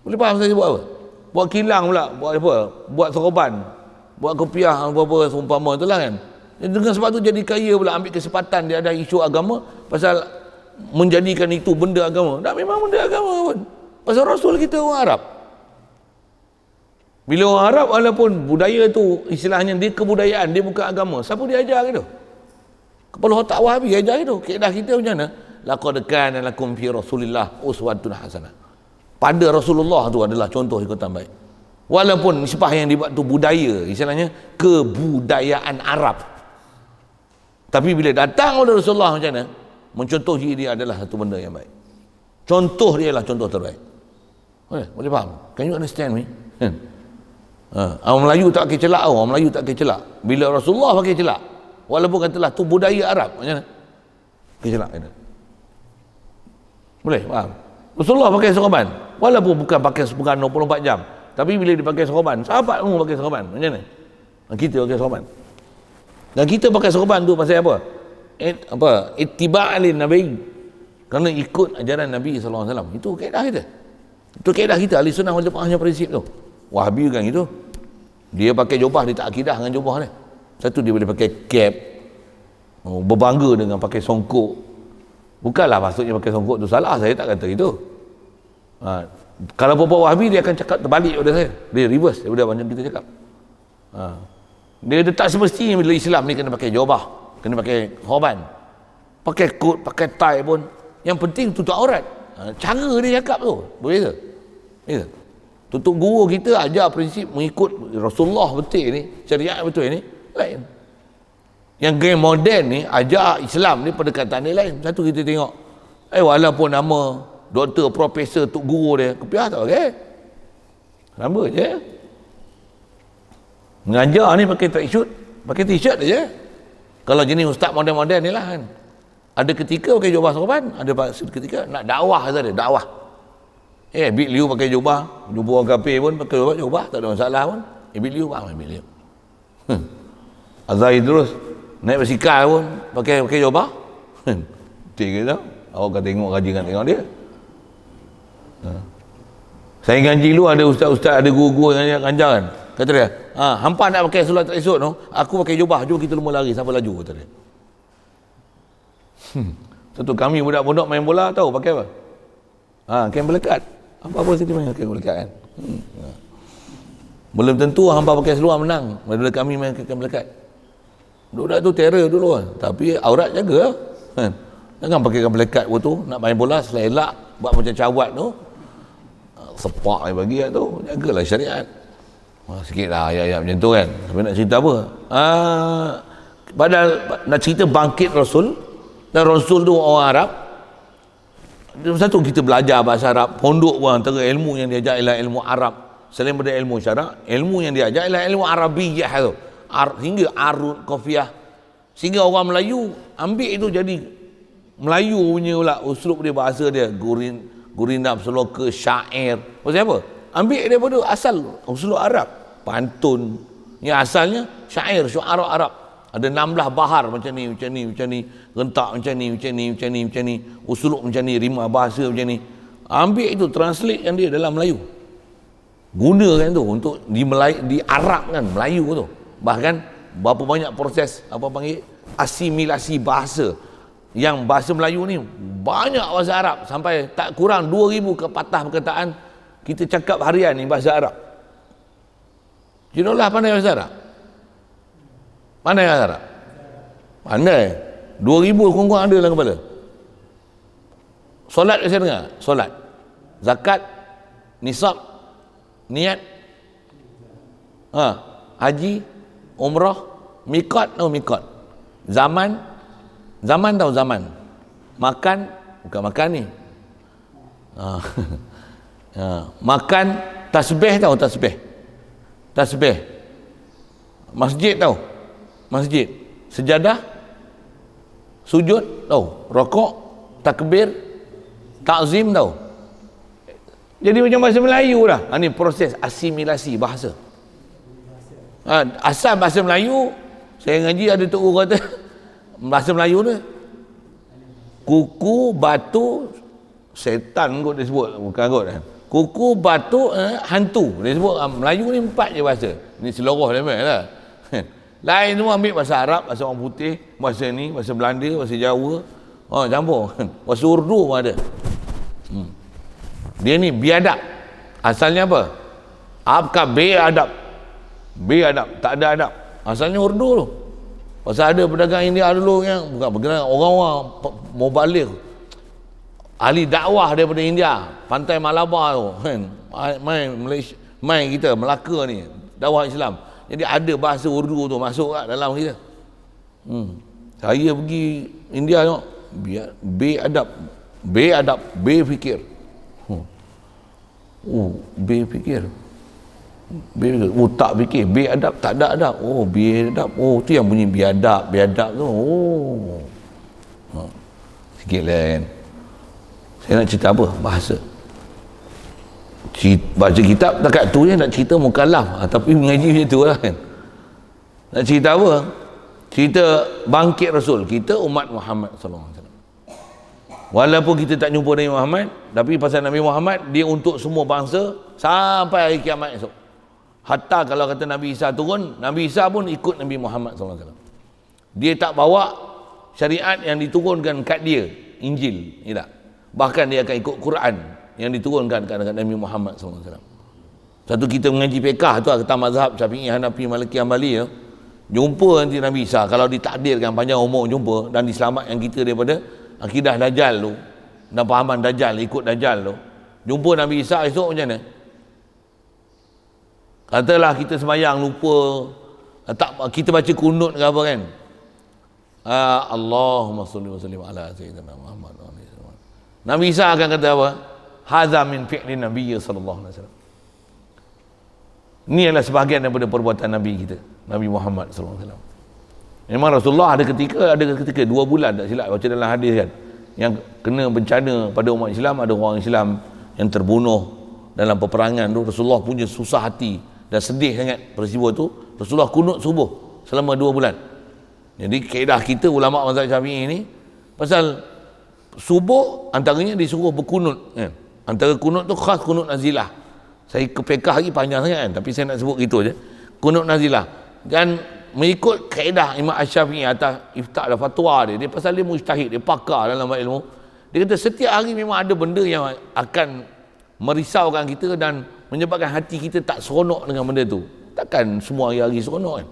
Boleh faham saya buat apa? Buat kilang pula, buat apa? Buat soroban, buat kopiah, apa-apa seumpama tu lah kan. Dengan sebab tu jadi kaya pula, ambil kesempatan dia ada isu agama, pasal menjadikan itu benda agama. Tak, memang benda agama pun, pasal Rasul kita orang Arab. Bila orang Arab, walaupun budaya tu istilahnya dia kebudayaan, dia bukan agama, siapa dia ajar gitu? Kepala otak Wahabi ajar gitu. Kaedah kita macam mana? Laqad kana lakum fi Rasulillah uswatun hasanah. Pada Rasulullah tu adalah contoh ikutan baik. Walaupun nisbah yang dibuat tu budaya, istilahnya kebudayaan Arab, tapi bila datang oleh Rasulullah macam mana? Mencontohi dia adalah satu benda yang baik. Contoh dia adalah contoh terbaik. Boleh faham? Can you understand me? Orang Melayu tak pakai celak, orang Melayu tak pakai celak. Bila Rasulullah pakai celak, walaupun katalah tu budaya Arab, macam mana? Pakai celak kata. Boleh faham? Rasulullah pakai sorban, walaupun bukan pakai sepekan 24 jam, tapi bila dia pakai sorban, sahabat pun pakai sorban, macam mana? Kita pakai sorban. Dan kita pakai sorban tu pasal apa? Ittiba'alin Nabi, kerana ikut ajaran Nabi SAW. Itu kaedah kita. Itu kaedah kita. Ahli Sunnah wal Jamaahnya prinsip tu. Wahabi kan itu, dia pakai jubah, dia tak akidah dengan jubah dia. Satu, dia boleh pakai cap, berbangga dengan pakai songkok. Bukanlah maksudnya pakai songkok tu salah, saya tak kata itu. Kalau puan Wahabi, dia akan cakap terbalik pada saya, dia reverse daripada macam kita cakap. Dia tak semestinya bila Islam ni kena pakai jubah, kena pakai sorban, pakai kot, pakai tie pun, yang penting tutup aurat. Cara dia cakap tu boleh ke? Ya. Tutup guru kita ajar prinsip mengikut Rasulullah betul ni, syariat betul ni lain. Yang gaya moden ni ajar Islam ni pendekatan dia lain. Satu, kita tengok walaupun nama doktor, profesor, tok guru dia kopiah tak pakai, sama je. Mengajar ni pakai tracksuit, pakai t-shirt aja. Kalau jenis ustaz moden-moden ni lah kan, ada ketika pakai jubah sorban, ada ketika nak dakwah saja, dakwah. Big Liu pakai jubah orang kafir pun pakai jubah, tak ada masalah pun. Big Liu faham, Big Liu. Azhar terus naik basikal pun pakai jubah. Betul ke tak? Awak kan tengok tengok dia. Saya ngaji dulu ada ustaz-ustaz, ada guru-guru yang ngajar kan. Kata dia, hampa nak pakai solat esok tu, aku pakai jubah, jom kita lumba lari sampai laju, kata dia. Satu, kami budak-budak main bola tahu pakai apa? Kain melekat. Apa-apa sini main kain melekat kan. Belum tentu hampa pakai seluar menang daripada kami main kain melekat. Budak tu terror dulu kan. Tapi aurat jaga kan. Jangan pakai kain melekat tu nak main bola, selelak buat macam cawat tu, sepak dia bagi tu, jagalah syariat. Sikit lah ayat-ayat macam tu kan. Tapi nak cerita apa? Padahal nak cerita bangkit Rasul, dan Rasul tu orang Arab. Satu, kita belajar bahasa Arab, pondok pun antara ilmu yang diajar ialah ilmu Arab. Selain daripada ilmu syarak, ilmu yang diajar ialah ilmu Arabiyah tu. Hingga arut, kofiah, sehingga orang Melayu ambil itu jadi Melayu punya pula uslub dia, bahasa dia, gurinab, seloka, syair. Pasal apa? Ambil daripada asal uslub Arab, pantun yang asalnya syair, syuara Arab. Ada 16 bahar macam ni, rentak macam ni, uslub macam ni, rimah bahasa macam ni. Ambil itu, translate kan dia dalam Melayu, gunakan tu untuk diarabkan Melayu tu. Bahkan berapa banyak proses asimilasi bahasa, yang bahasa Melayu ni banyak bahasa Arab, sampai tak kurang 2000 patah perkataan kita cakap harian ni bahasa Arab. Junolah pandai bahasa Arab? Pandai bahasa Arab? Pandai. 2000 kurang-kurang ada dalam kepala. Solat saya dengar, solat, zakat, nisab, niat, haji, umrah, mikot, mikot, zaman tahu zaman, makan, bukan makan ni, Makan tasbih, tahu tasbih? Tasbih. Masjid tahu? Masjid. Sejadah, sujud tahu? Rokok, takbir, takzim tahu? Jadi macam bahasa Melayu lah. Ini proses asimilasi bahasa. Asal bahasa Melayu, saya ngaji ada tok guru kata bahasa Melayu tu kuku, batu, setan kot dia sebut, bukan kot kan. Kuku, batu, hantu dia sebut. Melayu ni 4 je bahasa. Ni seluruh dia lah. Lain semua ambil bahasa Arab, bahasa orang putih, bahasa ni, bahasa Belanda, bahasa Jawa, campur. Bahasa Urdu pun ada. Dia ni biadab. Asalnya apa? Apakah beadab? Beadab, tak ada adab. Asalnya Urdu tu. Pasal ada pedagang India dulu yang bukan bergerak, orang-orang mau balik ahli dakwah daripada India, pantai Malabar tu kan, main Malaysia, main kita Melaka ni dakwah Islam. Jadi ada bahasa Urdu tu masuk kat dalam kita. Saya pergi India tengok, beadab, beadab, berfikir. Berfikir. Tak fikir, beadab, tak ada adab. Beadab. Tu yang bunyi biadab, biadab tu. Sikit lah kan. Saya nak cerita apa? Bahasa. Baca kitab dekat tu je nak cerita mukallaf, tapi mengaji macam tu lah kan. Nak cerita apa? Cerita bangkit Rasul kita, umat Muhammad SAW. Walaupun kita tak jumpa Nabi Muhammad, tapi pasal Nabi Muhammad dia untuk semua bangsa sampai hari kiamat esok. Hatta kalau kata Nabi Isa turun, Nabi Isa pun ikut Nabi Muhammad SAW. Dia tak bawa syariat yang diturunkan kat dia, Injil, tak. Bahkan dia akan ikut Quran yang diturunkan kat Nabi Muhammad SAW. Satu kita mengaji fiqh tu, kata mazhab Syafi'i, Hanafi, Maliki, Hanbali, jumpa nanti Nabi Isa, kalau ditakdirkan panjang umur jumpa dan diselamatkan kita daripada akidah Dajjal tu dan pahaman Dajjal, ikut Dajjal tu, jumpa Nabi Isa esok macam mana? Katalah kita sembahyang lupa, tak, kita baca kunut ke apa kan, Allahumma salli wa sallim ala sayyidina Muhammad. Nabi Isa akan kata apa? Hadza min fi'li Nabi sallallahu alaihi wasallam. Ini adalah sebahagian daripada perbuatan Nabi kita, Nabi Muhammad sallallahu alaihi wasallam. Memang Rasulullah ada ketika 2 bulan tak silap baca dalam hadis kan, yang kena bencana pada umat Islam, ada orang Islam yang terbunuh dalam peperangan tu. Rasulullah punya susah hati dan sedih sangat peristiwa tu. Rasulullah kunut subuh selama 2 bulan. Jadi kaedah kita ulama mazhab Syafi'i ni, pasal subuh antaranya disuruh berkunut kan. Antara kunut tu khas kunut nazilah. Saya ke fiqh lagi panjang sangat kan, tapi saya nak sebut gitu je. Kunut nazilah. Dan mengikut kaedah Imam Asy-Syafi'i atas iftah dan fatwa dia pasal dia mujtahid, dia pakar dalam ilmu. Dia kata setiap hari memang ada benda yang akan merisaukan kita dan menyebabkan hati kita tak seronok dengan benda tu. Takkan semua hari-hari seronok kan.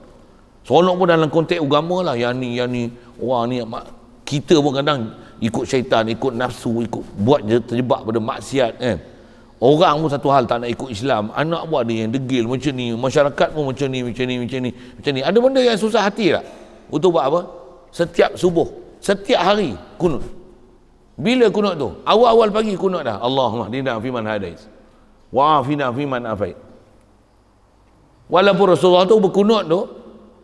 Seronok pun dalam konteks agama lah, yang ni orang ni, kita pun kadang ikut syaitan, ikut nafsu, ikut buat je terjebak pada maksiat kan. Orang pun satu hal tak nak ikut Islam, anak buat dia yang degil macam ni, masyarakat pun macam ni. Ada benda yang susah hati tak untuk buat apa? Setiap subuh, setiap hari kunut. Bila kunut tu? Awal-awal pagi kunut dah. Allahumma hdina fiman hadais wa afina fiman afait. Walaupun Rasulullah tu berkunut tu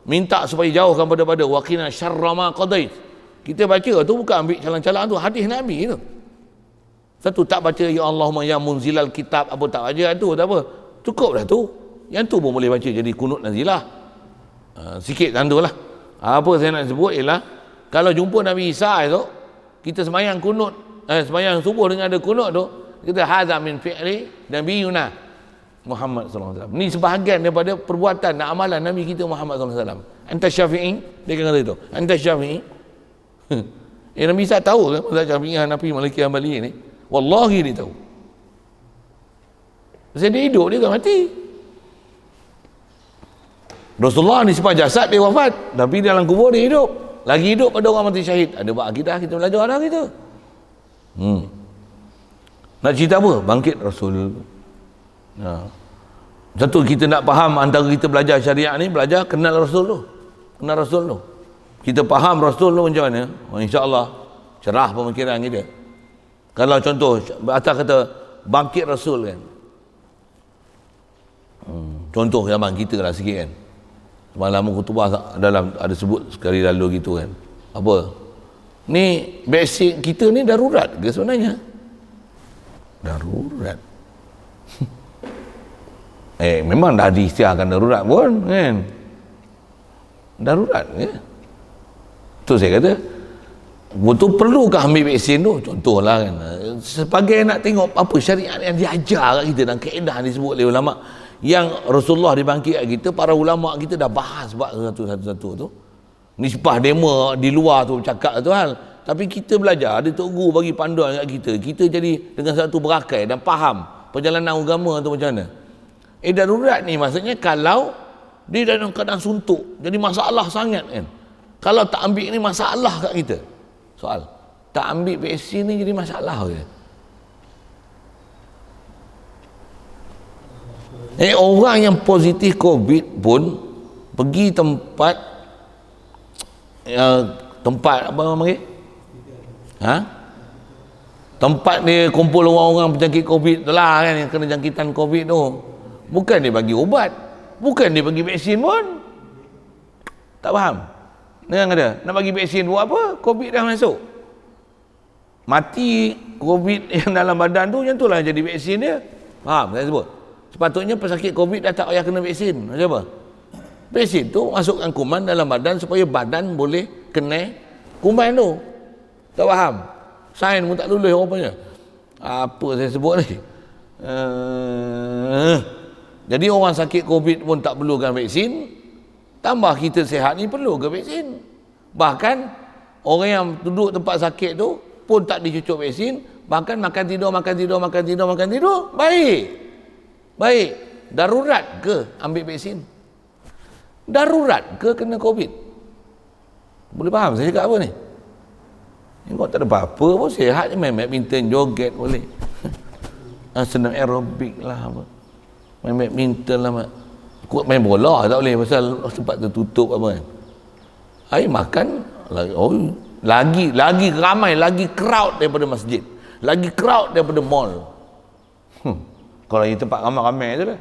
minta supaya jauhkan pada waqina syarra ma qadait. Kita baca tu bukan ambil calang-calang tu, hadis Nabi tu. Satu tak baca ya Allahumma ya munzilal kitab, apa tak baca tu tak apa. Cukup dah tu. Yang tu pun boleh baca jadi kunut nazilah. Sikit tandulah. Apa saya nak sebut ialah kalau jumpa Nabi Isa tu, kita sembahyang kunut, sembahyang subuh dengan ada kunut tu, kita hadza min fi'li nabiyuna Muhammad sallallahu alaihi wasallam. Ni sebahagian daripada perbuatan dan amalan Nabi kita Muhammad sallallahu alaihi wasallam. Anta Syafi'i, dia kata itu. Anta Syafi'i. Nabi Isa tahu kan mazhab Syafi'i, Hanafi, Maliki, Hanbali ni. Wallahi dia tahu. Pasal dia hidup, dia kan mati. Rasulullah ni sifat jasad dia wafat, tapi dalam kubur dia hidup. Lagi hidup pada orang mati syahid. Ada buat akidah, kita belajar dah kita. Nak cerita apa? Bangkit Rasul. Satu, kita nak faham antara kita belajar syariat ni, belajar kenal Rasul tu. Kenal Rasul tu. Kita faham Rasul tu macam mana, insya-Allah cerah pemikiran kita. Kalau contoh atas kata bangkit Rasul kan. Contoh zaman kita lah sikit kan. Semalam khutbah dalam ada sebut sekali lalu gitu kan. Apa? Ni vaksin kita ni darurat ke sebenarnya? Darurat. Memang dah diisytiharkan darurat pun kan. Darurat ke? Tu saya kata, betul perlukah ambil vaksin tu? Contohlah kan. Sebagai nak tengok apa syariat yang diajar kat kita dan kaedah disebut oleh ulama yang Rasulullah dibangkit kat kita, para ulama kita dah bahas bab satu-satu tu. Nisbah demo di luar tu cakap tu hal. Tapi kita belajar, ada tok guru bagi panduan kat kita. Kita jadi dengan satu berakai dan faham perjalanan agama tu macam mana. Darurat ni maksudnya kalau dia dalam keadaan suntuk, jadi masalah sangat kan. Kalau tak ambil ni masalah kat kita. Soal, tak ambil vaksin ni jadi masalah ke? Orang yang positif COVID pun pergi tempat apa namanya? Tempat dia kumpul orang-orang penyakit COVID tu lah kan, yang kena jangkitan COVID tu. Bukan dia bagi ubat, bukan dia bagi vaksin pun. Tak faham? Dengar kata, nak bagi vaksin buat apa? COVID dah masuk. Mati COVID yang dalam badan tu, yang tu lah jadi vaksin dia. Faham saya sebut? Sepatutnya pesakit COVID dah tak payah kena vaksin. Macam apa? Vaksin tu masukkan kuman dalam badan supaya badan boleh kena kuman tu. Tak faham? Sains pun tak lulus rupanya. Apa saya sebut ni? Jadi orang sakit COVID pun tak perlukan vaksin, tambah kita sihat ni perlu ke vaksin. Bahkan orang yang duduk tempat sakit tu pun tak dicucuk vaksin, bahkan makan tidur. Baik. Darurat ke ambil vaksin? Darurat ke kena COVID? Boleh faham saya cakap apa ni? Tengok tak ada apa-apa pun, sihat je, main badminton, joget boleh. Senam aerobik lah apa. Main badminton lah mak. Main bola tak boleh pasal tempat tertutup apa kan. Air makan lagi ramai, lagi crowd daripada masjid, lagi crowd daripada mall. Kalau di tempat ramai-ramai tu lah.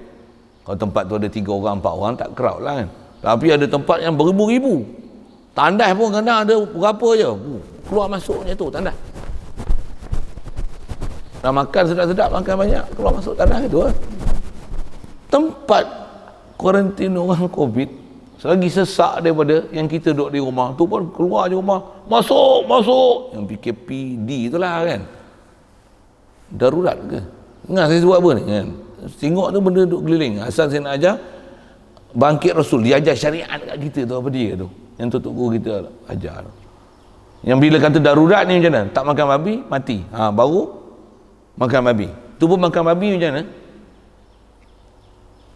Kalau tempat tu ada 3 orang 4 orang tak crowd lah kan. Tapi ada tempat yang beribu-ribu, tandas pun kadang ada berapa je keluar masuk macam tu tandas. Nak makan sedap-sedap, makan banyak, keluar masuk tandas itu lah. Tempat kuarantin orang COVID selagi sesak daripada yang kita duduk di rumah tu pun keluar je rumah, masuk yang PKPD itulah kan. Darurat ke? Ingat saya sebut apa ni kan? Tengok tu benda duduk keliling. Asal saya nak ajar bangkit Rasul, dia ajar syariat kat kita tu, apa dia tu yang Tok Guru kita ajar tu. Yang bila kata darurat ni macam mana? Tak makan babi mati, baru makan babi. Tu pun makan babi macam mana?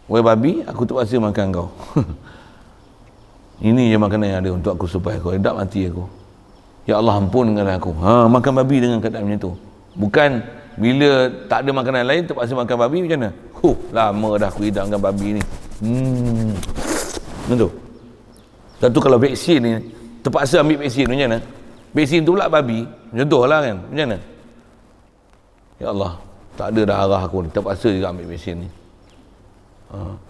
Weh babi, aku terpaksa makan kau. Ini je makanan yang ada untuk aku supaya kau tak mati aku. Ya Allah ampunkanlah aku. Makan babi dengan keadaan macam tu. Bukan bila tak ada makanan lain terpaksa makan babi macam mana? Lama dah aku hidangkan babi ni. Macam tu. Satu kalau vaksin ni terpaksa ambil vaksin macam mana? Vaksin tu pula babi. Contohlah kan. Macam mana? Ya Allah, tak ada dah arah aku ni. Terpaksa juga ambil vaksin ni.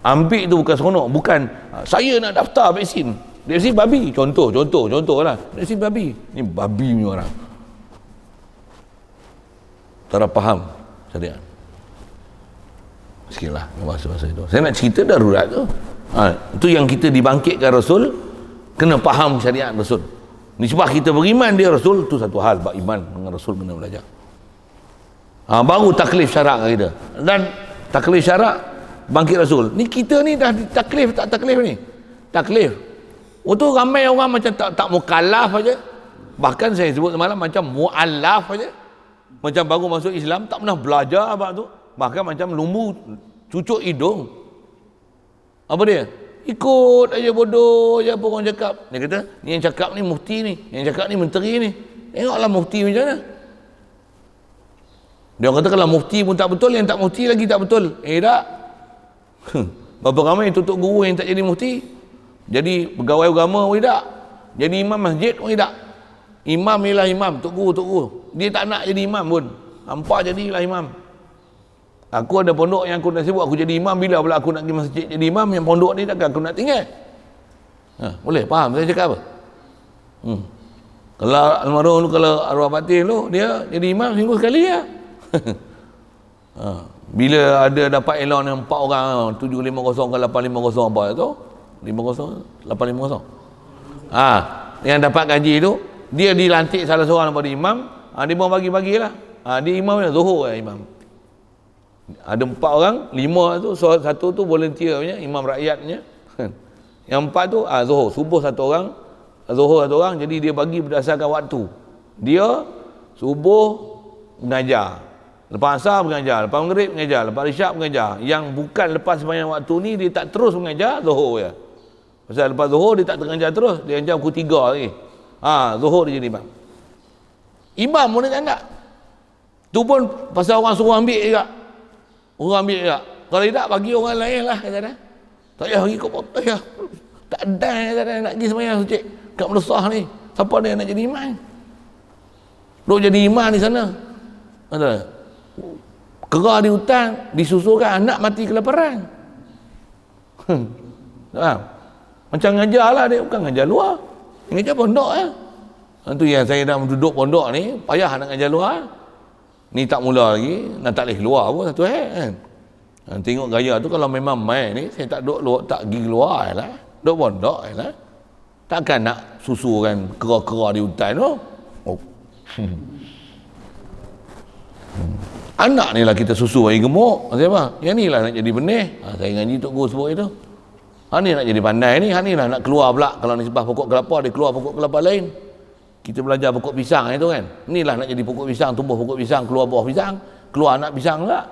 Ambil tu bukan seronok, bukan saya nak daftar vaksin babi, contoh lah, vaksin babi ni babi punya orang tak faham syariat. Sikitlah bahasa-bahasa itu saya nak cerita darurat tu. Itu yang kita dibangkitkan Rasul, kena faham syariat Rasul. Nisbah kita beriman dia Rasul tu satu hal, bab iman dengan Rasul kena belajar. Baru taklif syarak kita, dan taklif syarak bangkit Rasul. Ni kita ni dah taklif tak taklif ni? Taklif. Itu ramai orang macam tak mukallaf aja. Bahkan saya sebut semalam macam muallaf aja. Macam baru masuk Islam tak pernah belajar apa tu. Bahkan macam lumbu cucuk hidung. Apa dia? Ikut aja bodoh je apa orang cakap. Dia kata, ni yang cakap ni mufti ni, yang cakap ni menteri ni. Tengoklah mufti macam mana. Dia kata kalau mufti pun tak betul, yang tak mufti lagi tak betul. Tak. Berapa ramai tutup guru yang tak jadi mufti, jadi pegawai agama pun tidak, jadi imam masjid pun tidak. Imam ialah imam, tok guru dia tak nak jadi imam pun, hampa jadilah imam. Aku ada pondok yang aku nak sibuk, aku jadi imam. Bila pula aku nak pergi masjid jadi imam, yang pondok ni takkan aku nak tinggal. Boleh faham saya cakap apa? Kalau almarhum tu, kalau arwah batin tu, dia jadi imam seminggu sekali ya. Bila ada dapat elon yang 4 orang, 750 ke 850 apa tu? 50 850. Yang dapat gaji tu, dia dilantik salah seorang daripada imam, dia mau bagi-bagilah. Dia imam dia Zuhur ya imam. Ada 4 orang, 5 tu, satu tu volunteer punya, imam rakyatnya. Yang 4 tu Zuhur, subuh 1 orang, Zuhur 1 orang, jadi dia bagi berdasarkan waktu. Dia subuh mengajar, lepas asar mengajar, lepas maghrib mengajar, lepas isyak mengajar. Yang bukan lepas sepanjang waktu ni dia tak terus mengajar, Zuhur ya. Pasal lepas Zuhur dia tak mengajar terus, dia mengajar pukul 3 lagi. Zuhur dia jadi imam. Imam pun dia tak nak. Tu pun pasal orang suruh ambil juga. Orang ambil juga. Kalau tidak bagi orang lain lah, kata dia. Tak payah bagi kau tak payah. Tak ada kata dia nak pergi sembahyang cik. Kat Melesah ni. Siapa dia nak jadi imam? Duk jadi imam di sana. Kata kera di hutan, disusulkan anak mati kelaparan. Macam ngajar lah dia, bukan ngajar luar. Ngajar pondok ya. Itu yang saya dah duduk pondok ni, payah nak ngajar luar. Ni tak mula lagi, nak tak boleh luar pun satu kan. Tengok gaya tu, kalau memang main ni, saya tak duduk luar, tak pergi luar lah. Duduk pondok lah. Takkan nak susukan kera-kera di hutan tu. Anak ni lah kita susu bagi gemuk. Maksudnya apa? Yang ni lah nak jadi benih. Saya ngaji Tok Guru sebut itu. Ni nak jadi pandai ni. Ni lah nak keluar pula. Kalau ni sebab pokok kelapa, dia keluar pokok kelapa lain. Kita belajar pokok pisang itu kan. Ni lah nak jadi pokok pisang, tumbuh pokok pisang, keluar buah pisang, keluar anak pisang pula.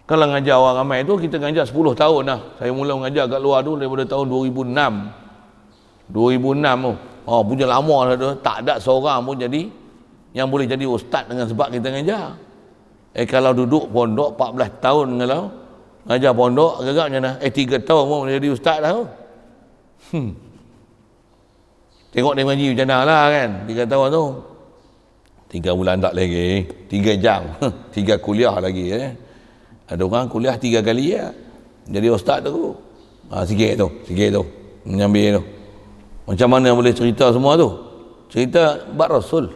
Kalau ngajar orang ramai tu, kita ngajar 10 tahun dah. Saya mula mengajar kat luar tu daripada tahun 2006. 2006 tu. Punya lama dah tu. Tak ada seorang pun jadi yang boleh jadi ustaz dengan sebab kita ngajar. Kalau duduk pondok 14 tahun kalau ngajar pondok agak macam mana? 3 tahun pun boleh jadi ustaz dah tu. Tengok dia ngaji macam mana lah kan. 3 tahun tu 3 bulan tak lagi, 3 jam 3 kuliah lagi Ada orang kuliah 3 kali ya. Jadi ustaz tu sikit tu menyambil tu. Macam mana boleh cerita semua tu? Cerita bab Rasul.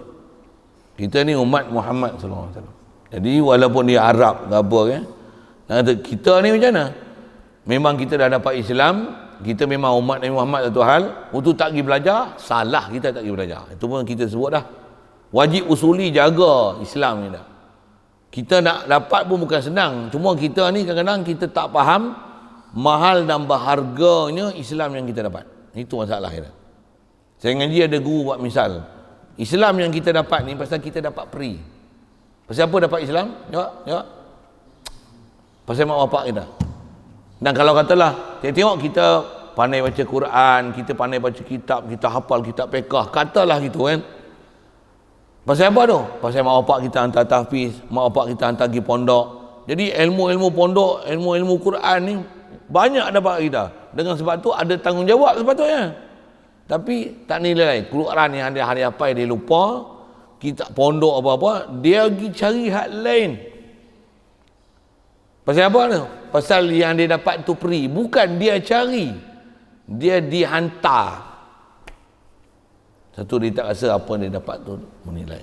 Kita ni umat Muhammad sallallahu alaihi wasallam. Jadi walaupun dia Arab ke apa kan, kita ni macam mana? Memang kita dah dapat Islam, kita memang umat Nabi Muhammad satu hal. Untuk tak pergi belajar, salah kita tak pergi belajar. Itu pun kita sebut dah. Wajib usuli jaga Islam ni dah. Kita nak dapat pun bukan senang. Cuma kita ni kadang-kadang kita tak faham mahal dan berharganya Islam yang kita dapat. Itu masalah kita. Saya ngaji ada guru buat misal. Islam yang kita dapat ni pasal kita dapat free. Pasal apa dapat Islam? Ya. Pasal mak bapak kita. Dan kalau katalah, saya tengok kita pandai baca Quran, kita pandai baca kitab, kita hafal kitab fiqh, katalah gitu kan. Pasal apa tu? Pasal mak bapak kita hantar tahfiz, mak bapak kita hantar pergi pondok. Jadi ilmu-ilmu pondok, ilmu-ilmu Quran ni banyak dapat kita. Dengan sebab tu ada tanggungjawab sepatutnya. Tapi tak nilai. Quran yang ada hari apa dia lupa, kita pondok apa-apa, dia pergi cari hak lain. Pasal apa tu? Pasal yang dia dapat tu free. Bukan dia cari, dia dihantar. Satu dia tak rasa apa dia dapat tu menilai.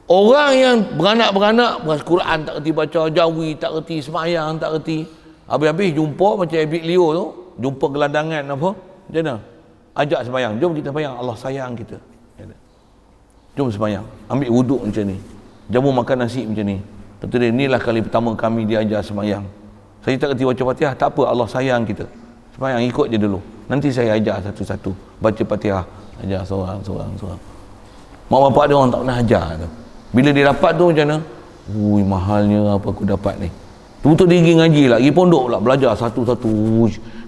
Orang yang beranak-beranak Quran tak kerti baca, jawi tak kerti, semayang tak kerti, habis-habis jumpa macam Abid Leo tu, jumpa gelandangan apa, macam mana? Ajak semayang, jom kita semayang, Allah sayang kita. Jom semayang, ambil wuduk macam ni, jamu makan nasi macam ni. Kata dia, inilah kali pertama kami diajar semayang. Saya tak kerti baca Fatihah, tak apa, Allah sayang kita. Semayang, ikut je dulu. Nanti saya ajar satu-satu, baca Fatihah, ajar seorang. Mak bapak dia orang tak pernah ajar tu. Bila dia dapat tu macam mana? Ui, mahalnya apa aku dapat ni. Tu dia pergi ngaji lah, pergi pondok pula, belajar satu-satu.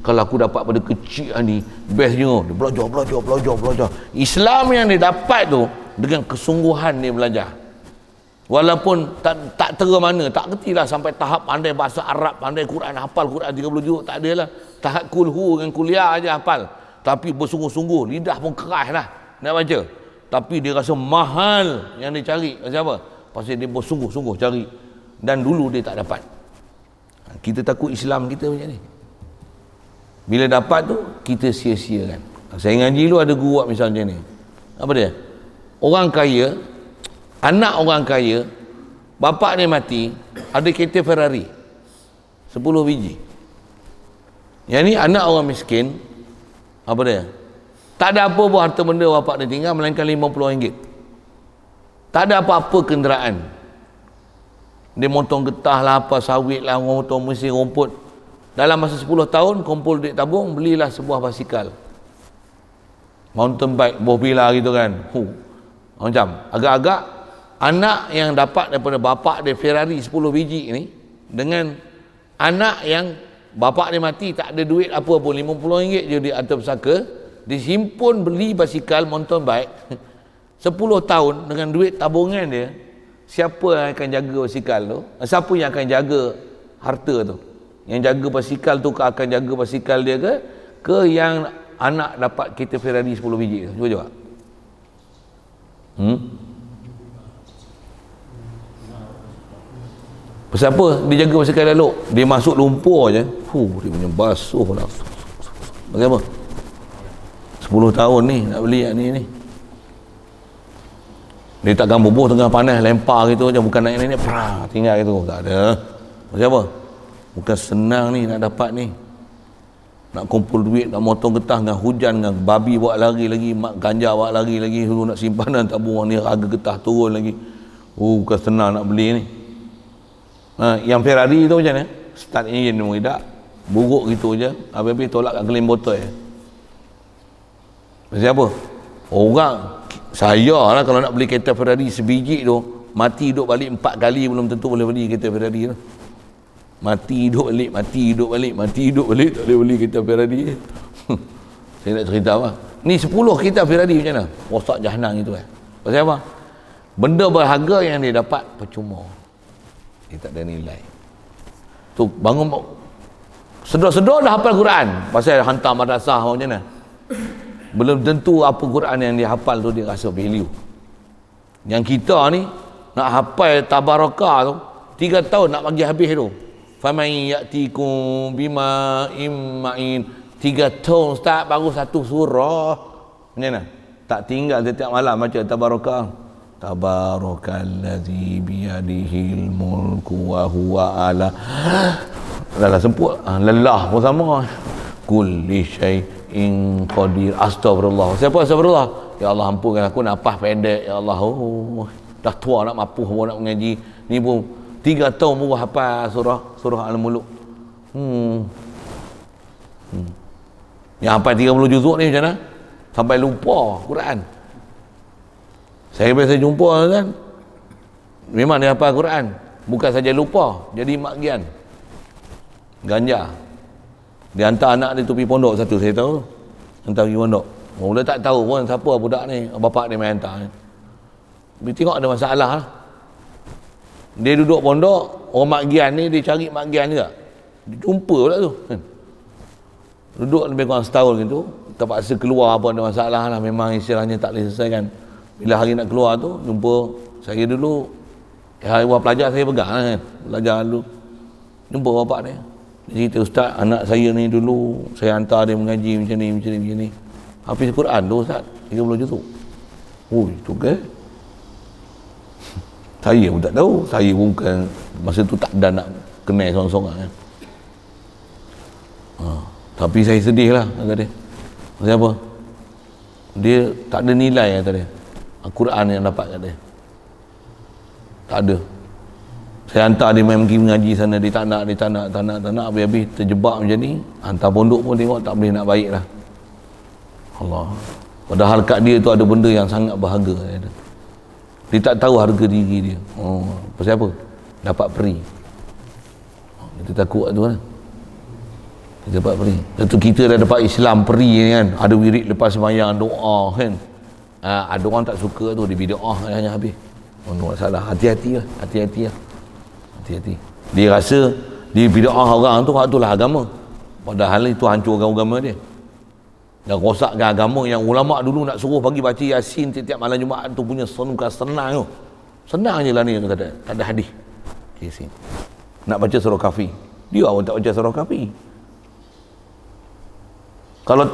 Kalau aku dapat pada kecil ni, bestnya dia belajar. Islam yang dia dapat tu, dengan kesungguhan dia belajar. Walaupun tak tera mana, tak kertilah sampai tahap pandai bahasa Arab, pandai Quran, hafal Quran 30 juz, tak adalah. Tahap kulhu dengan kuliah aja hafal. Tapi bersungguh-sungguh, lidah pun keras lah nak baca. Tapi dia rasa mahal yang dia cari. Pasal apa? Pasal dia bersungguh-sungguh cari. dan dulu dia tak dapat. Kita takut Islam kita macam ni. Bila dapat tu kita sia-siakan. Saya ngaji dulu ada guru buat misal macam ni. Apa dia? Orang kaya, anak orang kaya, bapak dia mati, ada kereta Ferrari 10 biji. Yang ni anak orang miskin, apa dia? Tak ada apa pun harta benda bapak dia tinggal melainkan RM50. Tak ada apa-apa kenderaan. Dia motong getah lah, apa sawit lah, motong mesin rumput. Dalam masa 10 tahun kumpul duit tabung, belilah sebuah basikal mountain bike bawah pila gitu kan. Macam agak-agak anak yang dapat daripada bapak dia Ferrari 10 biji ni dengan anak yang bapak dia mati tak ada duit apa pun, RM50 je di atas pesaka, dihimpun beli basikal mountain bike 10 tahun dengan duit tabungan dia. Siapa yang akan jaga basikal tu? Siapa yang akan jaga harta tu? Yang jaga basikal tu akan jaga basikal dia ke yang anak dapat kereta Ferrari 10 biji tu? Cuba jawab. Pasal apa dia jaga basikal elok? Dia masuk lumpur je, dia punya basuh lah. Bagaimana? 10 tahun ni nak beli ni. Dia takkan bubuh tengah panas lempar gitu je, bukan naik tinggal gitu. Tak ada. Pasal apa? Bukan senang ni nak dapat ni. Nak kumpul duit, nak motong getah dengan hujan, dengan babi bawa lari lagi, mak ganja bawa lari lagi, dulu nak simpanan tabung ni, harga getah turun lagi. Bukan senang nak beli ni. Yang Ferrari tu macam mana? Start engine memang tidak, buruk gitu je, habis-habis tolak kat klaim botol je. Pasal apa? Orang saya lah kalau nak beli kereta Ferrari sebiji tu, mati hidup balik 4 kali belum tentu boleh beli kereta Ferrari tu. Mati hidup balik, mati hidup balik, mati hidup balik, tak boleh beli kereta Ferrari. Saya nak cerita apa? Ni 10 kereta Ferrari macam mana? Rosak jahanam itu kan. Pasal apa? Benda berharga yang dia dapat percuma. Dia tak ada nilai. Tu bangun sedar-sedar dah hafal Quran. Pasal hantar madrasah macam mana? Belum tentu apa Quran yang dia hafal tu dia rasa value. Yang kita ni nak hafal tabarakah tu 3 tahun nak bagi habis tu. Faman ya'tikum bima imma'in 3 tahun start baru satu surah. Macam mana? Tak tinggal setiap malam baca tabarakah. Tabarakalladzi biyadihil mulku wa huwa ala. Lelah semput, lelah pun sama. Kulli syai'in qadir. Astagfirullah. Siapa astagfirullah? Ya Allah ampunkan aku nafas pendek ya Allah. Dah tua nak mapuh pun nak mengaji. Ni pun 3 tahun baru hafal surah Al-Muluk. Yang hafal 30 juzuk ni macam mana? Sampai lupa Quran. Saya biasa jumpa kan, memang dia hafal Quran, bukan saja lupa, jadi makgian ganja. Dia hantar anak dia tu pergi pondok satu, saya tahu, hantar pergi pondok. Mula tak tahu pun siapa budak ni, bapak dia main hantar. Dia tengok ada masalah lah. Dia duduk pondok, orang makgian ni dia cari makgian juga, dia jumpa pula tu. Duduk lebih kurang setahun gitu, terpaksa keluar apa ada masalah lah, memang istilahnya tak boleh selesaikan. Bila hari nak keluar tu, jumpa saya dulu, hari buat pelajar saya pegang kan, belajar dulu. Jumpa bapak dia. Dia cerita, Ustaz, anak saya ni dulu, saya hantar dia mengaji macam ni. Hafiz Quran tu Ustaz, 30 juzuk. Ui, tu ke? Saya pun tak tahu. Saya pun bukan, masa tu tak ada nak kenal seorang-seorang kan. Tapi saya sedih lah, kata dia. Maksud apa? Dia tak ada nilai, kata dia. Al-Quran yang dapat kat dia tak ada. Saya hantar dia main pergi mengaji sana, dia tak nak habis-habis terjebak macam ni. Hantar pondok pun tengok tak boleh nak baik lah. Allah, padahal kat dia tu ada benda yang sangat berharga. Dia tak tahu harga diri dia. Pasal apa? Dapat peri. Dia takut tu kan, dia dapat peri. Tentu kita dah dapat Islam peri kan, ada wirid lepas sembahyang, doa kan. Ada orang tak suka tu, dia bid'ah hanya habis. Tak salah, hati-hati lah. Dia rasa dia bid'ah orang tu, itulah agama, padahal itu hancurkan agama dia dan rosakkan agama. Yang ulama dulu nak suruh bagi baca Yasin setiap malam Jumaat tu punya senang tu, senang je lah ni, tak ada hadis. Yasin. Nak baca surah Kahfi, dia awak tak baca surah Kahfi. Kalau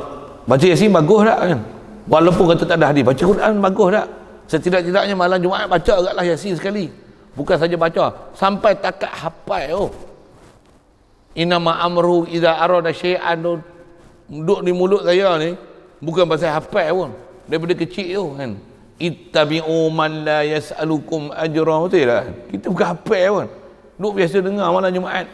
baca Yasin bagus tak kan? Walaupun kata tak ada hadis, baca Quran bagus tak? Setidak-tidaknya malam Jumaat baca agaklah Yasin sekali. Bukan saja baca, sampai takat hafal. Innama amru idza arada syai'an, duduk di mulut saya ni bukan pasal hafal pun, daripada kecil tu kan. Ittabi'u man la yas'alukum ajra, betul tak? Kita bukan hafal pun, duduk biasa dengar malam Jumaat.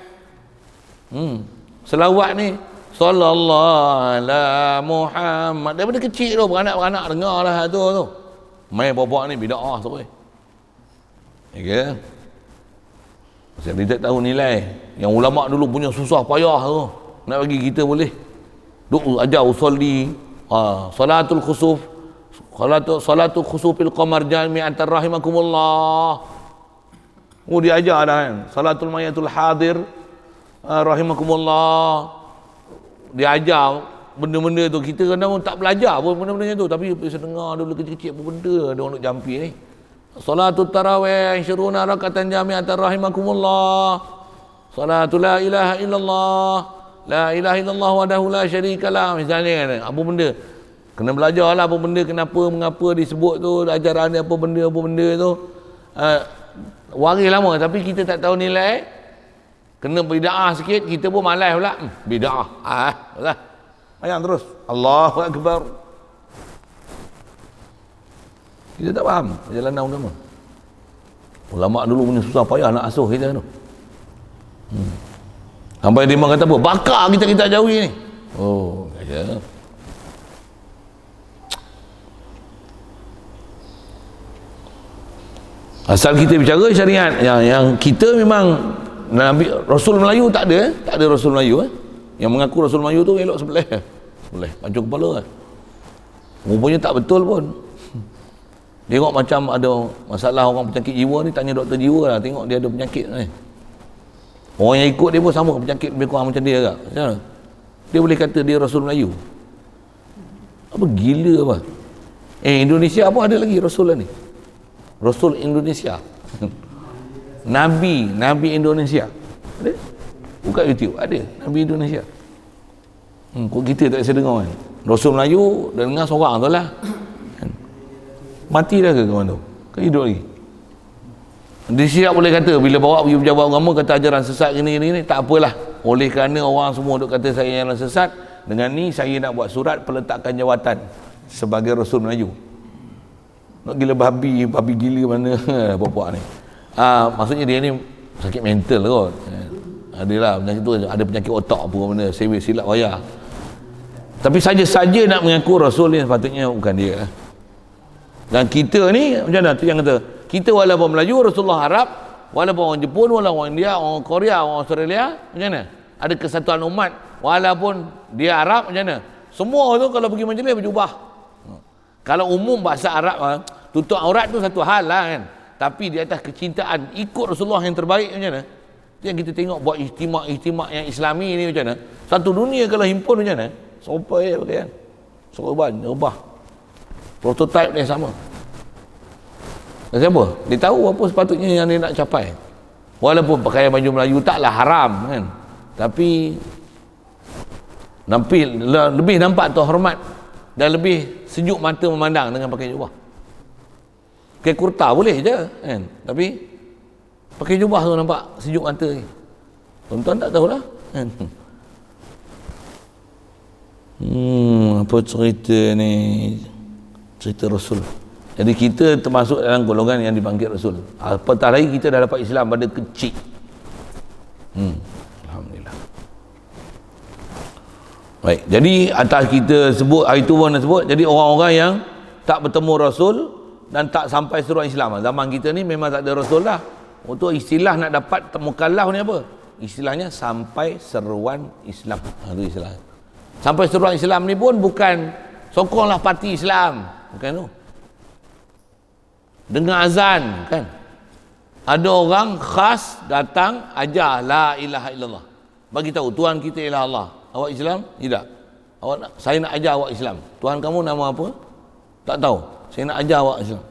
Selawat ni sallallahu ala Muhammad, daripada kecil tu beranak-beranak dengar lah tu. Main bawa ni bid'ah tu. Ya. Pasal dia tak tahu nilai. Yang ulama dulu punya susah payah tu, nak bagi kita boleh duk ajar usolli, salatul khusuf, salatul khusufil qamar jami'an rahimakumullah. Dia ajar dah kan. Salatul mayatul hadir rahimakumullah. Dia ajar benda-benda tu. Kita kadang tak belajar pun benda-benda tu, tapi bisa dengar dulu kecil-kecil pun benda dia orang nak jampi ni. Salatul tarawih syuruna rakatan jami'atan rahimakumullah. Salatul la ilaha illallah, la ilaha illallah wahdahu la syarikalah, misalnya kan. Apa benda kena belajar lah, apa benda, kenapa, mengapa disebut tu, ajaran dia apa benda tu. Waris lama tapi kita tak tahu nilai. Kena bid'ah sikit kita pun malas pula. Bid'ah. Betul. Ayang terus Allahu Akbar. Kita tak faham perjalanan agama. Ulama dulu punya susah payah nak asuh kita tu. Sampai dia kata apa? Bakar kita jauhi ni. Oh, kaya. Asal kita bicara syariat yang kita memang Nabi Rasul Melayu tak ada Rasul Melayu Yang mengaku Rasul Melayu tu elok sebelah pancung kepala rupanya tak betul pun. Tengok macam ada masalah orang penyakit jiwa ni, tanya doktor jiwa lah, tengok dia ada penyakit ni. Orang yang ikut dia pun sama penyakit lebih kurang macam dia agak. Macam mana? Dia boleh kata dia Rasul Melayu. Apa gila apa? Indonesia pun ada lagi Rasul lah ni. Rasul Indonesia. Nabi Indonesia. Ada? Buka YouTube, ada Nabi Indonesia. Kok kita tak bisa dengar kan? Rasul Melayu dah dengar seorang tu lah. Mati dah ke kawan tu? Ke hidup lagi? Dia siap boleh kata bila bawa pergi pejabat agama kata ajaran sesat gini, tak apalah. Oleh kerana orang semua duk kata saya yang sesat, dengan ni saya nak buat surat peletakan jawatan sebagai Rasul Melayu. Nak gila babi gila mana bapak ni. Maksudnya dia ni sakit mental kot. Adalah penyakit tu, ada penyakit otak apa benda, silap wayar. Tapi saja-saja nak mengaku Rasul ni sepatutnya bukan dia lah. Dan kita ni macam mana tu yang kata kita walaupun Melayu, Rasulullah Arab, walaupun orang Jepun, walaupun orang India, orang Korea, orang Australia, macam mana? Ada kesatuan umat walaupun dia Arab, macam mana? Semua tu kalau pergi majlis berjubah. Kalau umum bahasa Arab tutup aurat tu satu hal lah kan. Tapi di atas kecintaan ikut Rasulullah yang terbaik, macam mana? Itu yang kita tengok buat ijtimak yang Islami ni macam mana? Satu dunia kalau himpun macam mana? Sopai pakaian. Sorban, ubah. Prototype dia sama. Dan siapa? Dia tahu apa sepatutnya yang dia nak capai. Walaupun pakaian baju Melayu taklah haram kan. Tapi lebih nampak terhormat dan lebih sejuk mata memandang dengan pakai jubah. Pakai kurta boleh je kan. Tapi pakai jubah tu nampak sejuk mata ni. Tuan-tuan tak tahulah kan. Apa cerita ni? Cerita Rasul. Jadi kita termasuk dalam golongan yang dipanggil Rasul. Apatah lagi kita dah dapat Islam pada kecil. Alhamdulillah. Baik, jadi atas kita sebut hari tu pun sebut, jadi orang-orang yang tak bertemu Rasul dan tak sampai seruan Islam. Zaman kita ni memang tak ada Rasul dah. Untuk istilah nak dapat mukallaf ni apa? Istilahnya sampai seruan Islam. Itu istilah. Sampai seruan Islam ni pun bukan sokonglah parti Islam. Bukan tu. Dengar azan kan. Ada orang khas datang ajar la ilaha illallah. Bagi tahu Tuhan kita ialah Allah. Awak Islam? Tidak. Saya nak ajar awak Islam. Tuhan kamu nama apa? Tak tahu. Saya nak ajar awak Islam.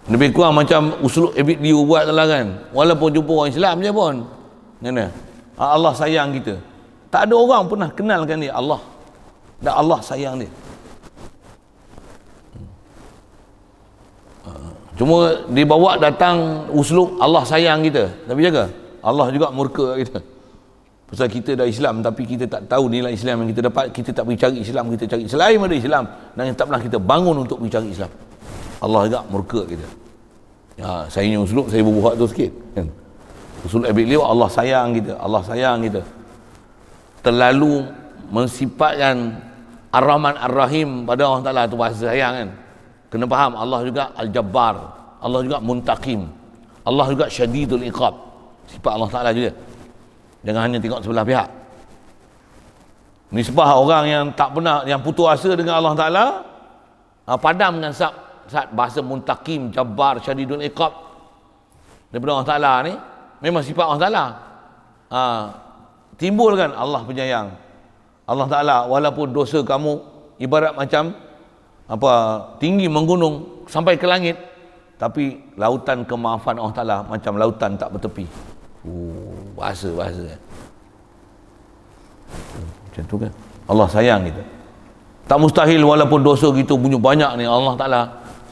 Lebih kurang macam uslub Abid Liu buat lah kan. Walaupun jumpa orang Islam je pun. Mana? Allah sayang kita. Tak ada orang pernah kenalkan dia Allah. Dan Allah sayang dia. Cuma dibawa datang uslub Allah sayang kita. Tapi jaga, Allah juga murka kita. Pasal kita dah Islam tapi kita tak tahu nilai Islam yang kita dapat, kita tak pergi cari Islam, kita cari selain daripada Islam dan tak pernah kita bangun untuk pergi cari Islam. Allah juga murka kita. Saya punya uslub, saya berbuat tu sikit kan. Uslub Abid Liu, Allah sayang kita, Allah sayang kita. Terlalu mensifatkan Ar-Rahman Ar-Rahim pada Allah Ta'ala tu bahasa sayang kan. Kena faham, Allah juga Al-Jabbar, Allah juga Muntaqim, Allah juga Syadidul Iqab. Sifat Allah Ta'ala juga. Jangan hanya tengok sebelah pihak. Nisbah orang yang tak pernah, yang putus asa dengan Allah Ta'ala, padam dengan saat bahasa Muntaqim, Jabbar, Syadidul Iqab daripada Allah Ta'ala ni, memang sifat Allah Ta'ala. Timbul kan Allah penyayang. Allah Ta'ala walaupun dosa kamu ibarat macam tinggi menggunung sampai ke langit, tapi lautan kemaafan Allah Ta'ala macam lautan tak bertepi. Bahasa kan. Macam tu kan. Allah sayang kita. Tak mustahil walaupun dosa kita punya banyak ni, Allah Ta'ala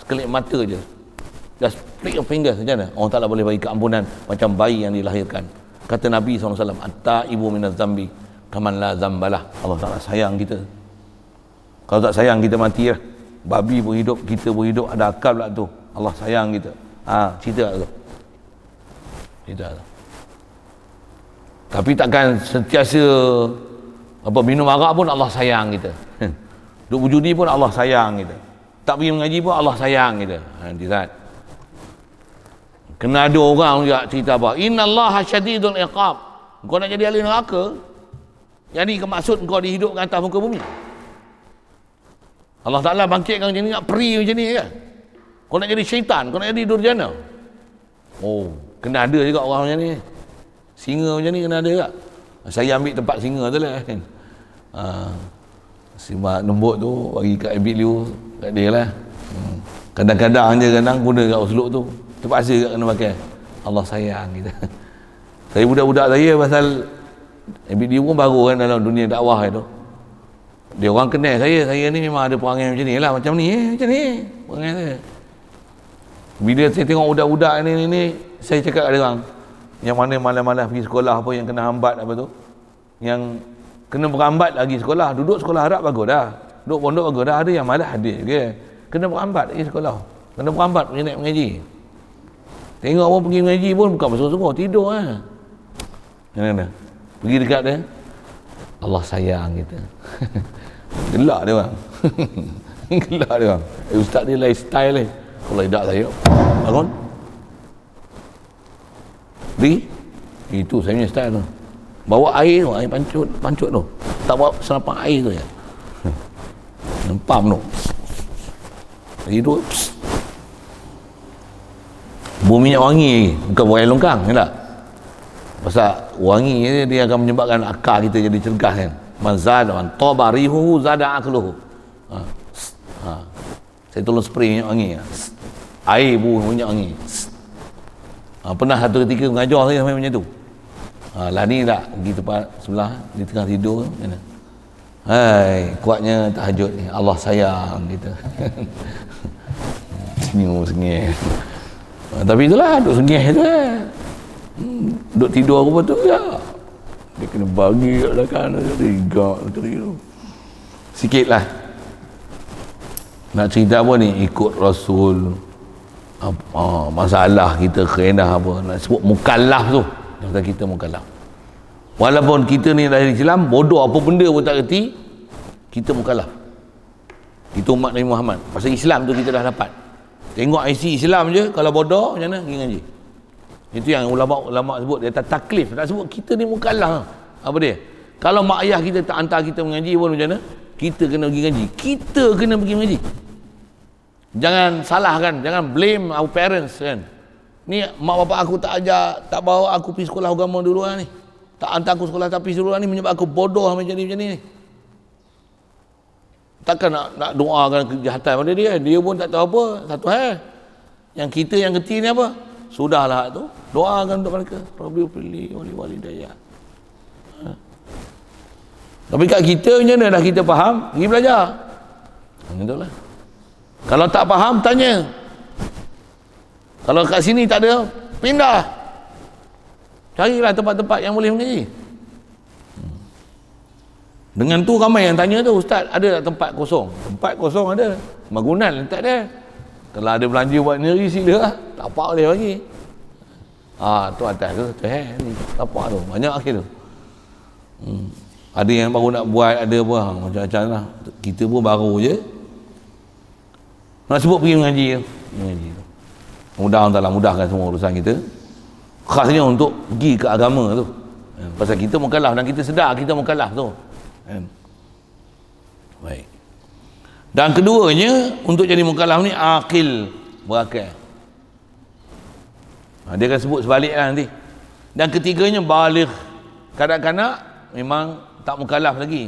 sekelip mata je, just flick your fingers saja, Allah Ta'ala boleh bagi keampunan macam bayi yang dilahirkan. Kata Nabi SAW, at-taibu minaz zambi kaman la zambalah. Allah Ta'ala sayang kita. Kalau tak sayang kita mati lah. Babi pun hidup, kita pun hidup, ada akal pula tu. Allah sayang kita. Cerita tu. Cerita tu. Tapi takkan sentiasa minum arak pun Allah sayang kita. Duk berjudi pun Allah sayang kita. Tak pergi mengaji pun Allah sayang kita. Nanti kena ada orang juga cerita innallaha syadidul iqab. Kau nak jadi ahli neraka, jadi kemaksud kau dihidupkan atas muka bumi. Allah Ta'ala bangkitkan macam ni, nak peri macam ni kan. Kau nak jadi syaitan, kau nak jadi durjana. Kena ada juga orang macam ni. Singa macam ni kena ada juga. Saya ambil tempat singa tu lah kan. Si Mak Nembut tu bagi kat Abid Liu, kat dia lah. Kadang-kadang je guna kat uslub tu, terpaksa kat kena pakai. Allah sayang kita. Saya budak-budak saya pasal Abid Liu pun baru kan dalam dunia dakwah itu. Dia orang kenal saya ni memang ada perangai macam ni lah, macam ni perangai saya. Bila saya tengok budak-budak ni saya cakap kat dia orang, yang mana malam-malam pergi sekolah apa, yang kena hambat apa tu, yang kena berambat lagi sekolah, duduk sekolah harap bagus dah, duduk pondok bagus dah, ada yang malas hadir juga, kena berambat lagi sekolah, kena berambat punya naik mengaji. Tengok orang pergi mengaji pun bukan bersungguh-sungguh, tidur lah. Mana pergi dekat dia, Allah sayang kita. Gelak dia orang. Gelak dia orang. Ustaz dia lain style ni. Kalau tidak saya bangun pergi, itu saya punya style tu. Bawa air tu, air pancut tu, tak bawa senapan air tu je, nempam tu hidup bau minyak wangi, bukan bau air longkang ni tak. Pasal wangi ni dia akan menyebabkan akal kita jadi cergas kan. Man zada man tabarihu zada aqluhu. Saya tolong spray minyak wangi, air bau minyak wangi. Pernah satu ketika mengajar saya sampai macam tu. Lah ni tak pergi tempat sebelah, di tengah tidur mana. Hai, kuatnya tahajud ni, Allah sayang kita. Senyum sengih. Tapi itulah duk sengih tu kan. Duk tidur apa tu ya. Dia kena bagi kat belakang rigak tu. Sikitlah. Nak cerita apa ni, ikut Rasul. Masalah kita kerendah apa, nak sebut mukallaf tu. Kata kita mukallaf. Walaupun kita ni dari Islam, bodoh apa benda pun tak kerti, kita mukallaf. Itu umat Nabi Muhammad. Pasal Islam tu kita dah dapat. Tengok IC Islam je, kalau bodoh macam mana pergi ngaji. Itu yang ulama sebut, dia taklif. Tak sebut kita ni mukallaf. Apa dia? Kalau mak ayah kita tak hantar kita mengaji pun macam mana? Kita kena pergi ngaji. Kita kena pergi mengaji. Jangan salahkan, jangan blame our parents kan. Ni mak bapak aku tak ajar, tak bawa aku pergi sekolah agama dulu lah ni. Tak hantar aku sekolah tapi dulu lah ni, menyebab aku bodoh macam ni. Takkan nak doakan kejahatan pada dia. Dia pun tak tahu apa, satu hal. Yang kita yang kecil ni apa? Sudahlah tu, doakan untuk mereka. Rabbi pilih wali daya. Tapi kat kita macam mana dah kita faham, pergi belajar. Itulah. Kalau tak faham, tanya. Kalau kat sini tak ada, pindah. Carilah tempat-tempat yang boleh mengaji. Dengan tu ramai yang tanya tu, Ustaz, ada tak tempat kosong? Tempat kosong ada. Bangunan tak ada. Kalau ada belanja buat sendiri sila, tak apa boleh bagi. Tu atas tu, ni tak apa tu, banyak akhir tu. Ada yang baru nak buat, ada apa, macam-macam lah. Kita pun baru je nak sebut pergi mengaji tu. Mudah-mudahan Allah mudahkan semua urusan kita, khasnya untuk pergi ke agama tu. Pasal kita mukallaf dan kita sedar kita mukallaf tu. Baik. Dan keduanya, untuk jadi mukallaf ni akil, berakal. Dia akan sebut sebaliknya nanti. Dan ketiganya baligh. Kanak-kanak memang tak mukallaf lagi,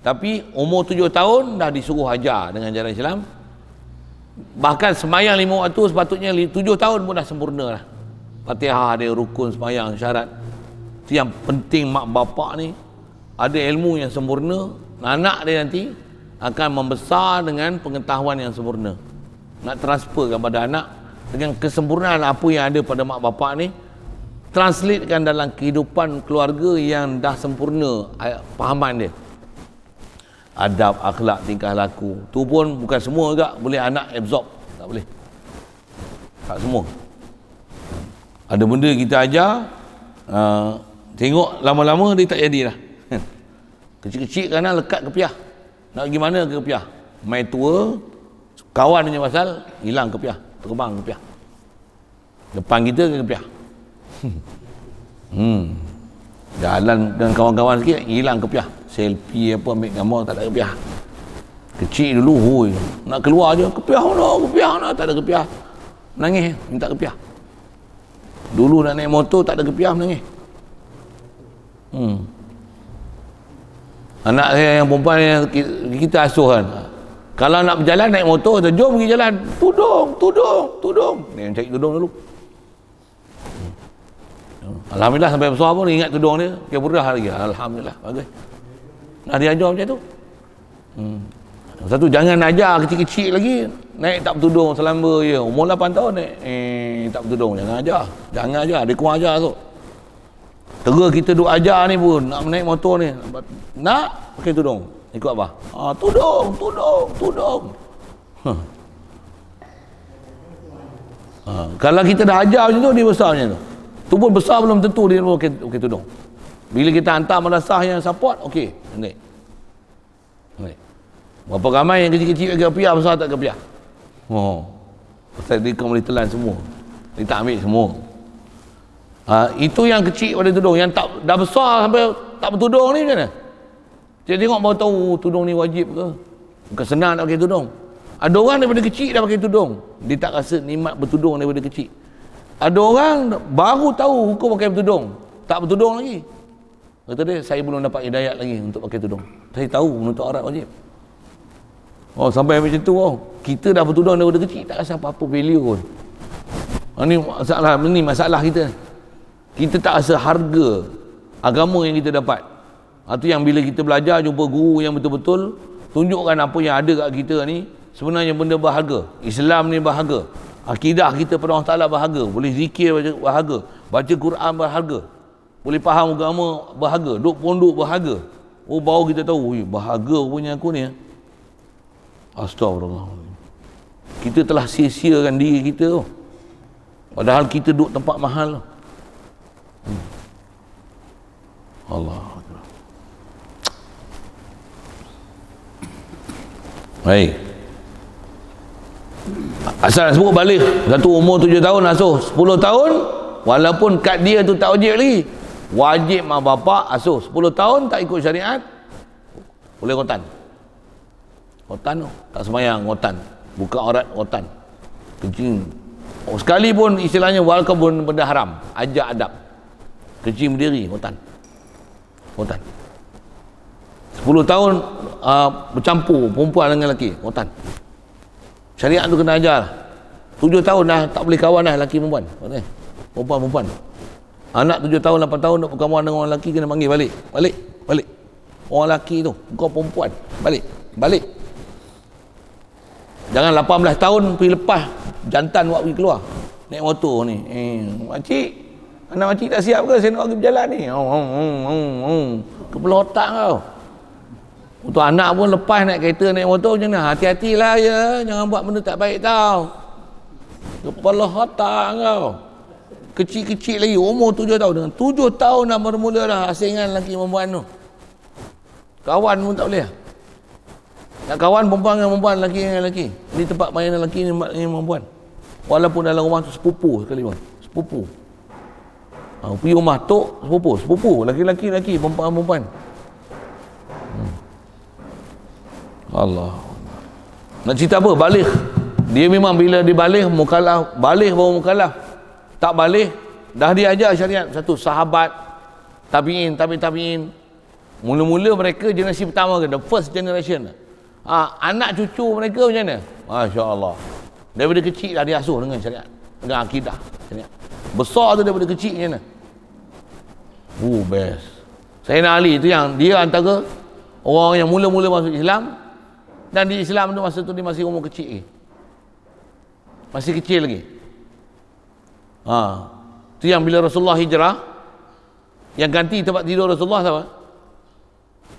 tapi umur 7 tahun dah disuruh ajar dengan jalan Islam. Bahkan semayang 5 waktu sepatutnya 7 tahun pun dah sempurna lah. Fatihah ada, rukun semayang, syarat. Itu yang penting. Mak bapak ni ada ilmu yang sempurna, anak dia nanti akan membesar dengan pengetahuan yang sempurna. Nak transfer kepada anak dengan kesempurnaan apa yang ada pada mak bapak ni, translatekan dalam kehidupan keluarga yang dah sempurna pahaman dia. Adab, akhlak, tingkah laku. Tu pun bukan semua juga boleh anak absorb. Tak boleh. Tak semua. Ada benda kita ajar, tengok lama-lama dia tak jadi dah. Kecil-kecil kerana lekat kepiah. Nak pergi mana ke kepiah? Main tua, kawan punya pasal, hilang kepiah. Terbang kepiah. Depan kita ke kepiah. Jalan dengan kawan-kawan sikit, hilang kepiah. Selfie apa, ambil gambar, tak ada kepiah. Kecil dulu, hui, nak keluar je, kepiah nak, tak ada kepiah. Nangis, minta kepiah. Dulu nak naik motor, tak ada kepiah, menangis. Anak saya yang perempuan yang kita asuh kan, kalau nak berjalan naik motor, kata, jom pergi jalan. Tudung. Dia cari tudung dulu. Alhamdulillah sampai besar pun ingat tudung dia, dia murah lagi. Alhamdulillah, bagus. Nah, dia ajar macam tu. Satu, jangan ajar kecil-kecil lagi naik tak bertudung selamba je. Umur 8 tahun naik tak bertudung, jangan ajar. Dia kurang ajar tu. Tera kita duk ajar ni pun nak naik motor ni, nak pakai tudung. Ikut apa? Tudung. Kalau kita dah ajar macam tu, dia besar macam tu. Tu pun besar belum tentu dia pakai tudung. Bila kita hantar madrasah yang support, okey, naik. Berapa ramai yang kecil-kecil ke kepiah, besar tak kepiah. Pasal dia kau boleh telan semua. Dia tak ambil semua. Itu yang kecil pada tudung. Yang tak dah besar sampai tak bertudung ni macam mana? Dia tengok baru tahu tudung ni wajib ke. Bukan senang nak pakai tudung. Ada orang daripada kecil dah pakai tudung, dia tak rasa nikmat bertudung daripada kecil. Ada orang baru tahu hukum pakai bertudung, tak bertudung lagi. Kata dia, saya belum dapat hidayat lagi untuk pakai tudung. Saya tahu menuntut aurat wajib. Sampai macam tu. Kita dah bertudung daripada kecil, tak rasa apa-apa value pun. Ini masalah kita. Kita tak rasa harga agama yang kita dapat. Itu yang bila kita belajar, jumpa guru yang betul-betul tunjukkan apa yang ada kat kita ni sebenarnya benda berharga. Islam ni berharga. Akidah kita pada Allah Ta'ala berharga. Boleh zikir berharga. Baca Quran berharga. Boleh faham agama berharga. Duk pondok berharga. Baru kita tahu, berharga punya aku ni. Astagfirullah. Kita telah sia-siakan diri kita tu. Padahal kita duduk tempat mahal tu. Allah. Baik. Asal sebut balik. Satu umur 7 tahun asuh. 10 tahun, walaupun kad dia tu tak wajib lagi, wajib mak bapak asuh. 10 tahun tak ikut syariat, boleh rotan. Rotan tu, tak semayang, rotan. Buka aurat, rotan. Kencing. Sekalipun istilahnya walaupun benda haram, ajak adab. Kencing berdiri, rotan. 10 tahun bercampur perempuan dengan lelaki, rotan. Syariat tu kena ajar. 7 tahun dah tak boleh kawan dah lelaki perempuan. Perempuan. Anak 7 tahun 8 tahun nak berkawan dengan orang lelaki kena panggil balik. Orang lelaki tu, kau perempuan, balik. Jangan 18 tahun pergi lepas jantan buat pergi keluar. Naik motor ni. Makcik, anak makcik tak siap ke? Saya nak pergi berjalan ni. Kepala otak kau. Untuk anak pun lepas naik kereta, naik motor macam mana? Hati-hatilah ya. Jangan buat benda tak baik tau. Kepala otak kau. Kecil-kecil lagi, umur 7 tahun. Dengan 7 tahun dah bermula dah asingan lelaki perempuan tu. Kawan pun tak boleh. Nak kawan perempuan dengan perempuan, lelaki dengan lelaki. Ini tempat main lelaki, ni perempuan. Walaupun dalam rumah tu sepupu sekali pun. Sepupu. Pergi rumah tok, sepupu. Lelaki, perempuan. Allah. Nak cerita apa? Balik. Dia memang bila dia balik, mukallaf. Balik baru mukallaf. Tak balik, dah diajar syariat. Satu, sahabat, tabi'in. Mula-mula mereka generasi pertama ke, the first generation. Anak cucu mereka macam mana? Masya Allah. Daripada kecil dah diasuh dengan syariat, dengan akidah syariat. Besar tu daripada kecil macam mana? Best. Sayyidina Ali tu yang dia antara orang yang mula-mula masuk Islam. Dan di Islam tu masa tu dia masih umur kecil lagi. Masih kecil lagi. Tu yang bila Rasulullah hijrah, yang ganti tempat tidur Rasulullah siapa?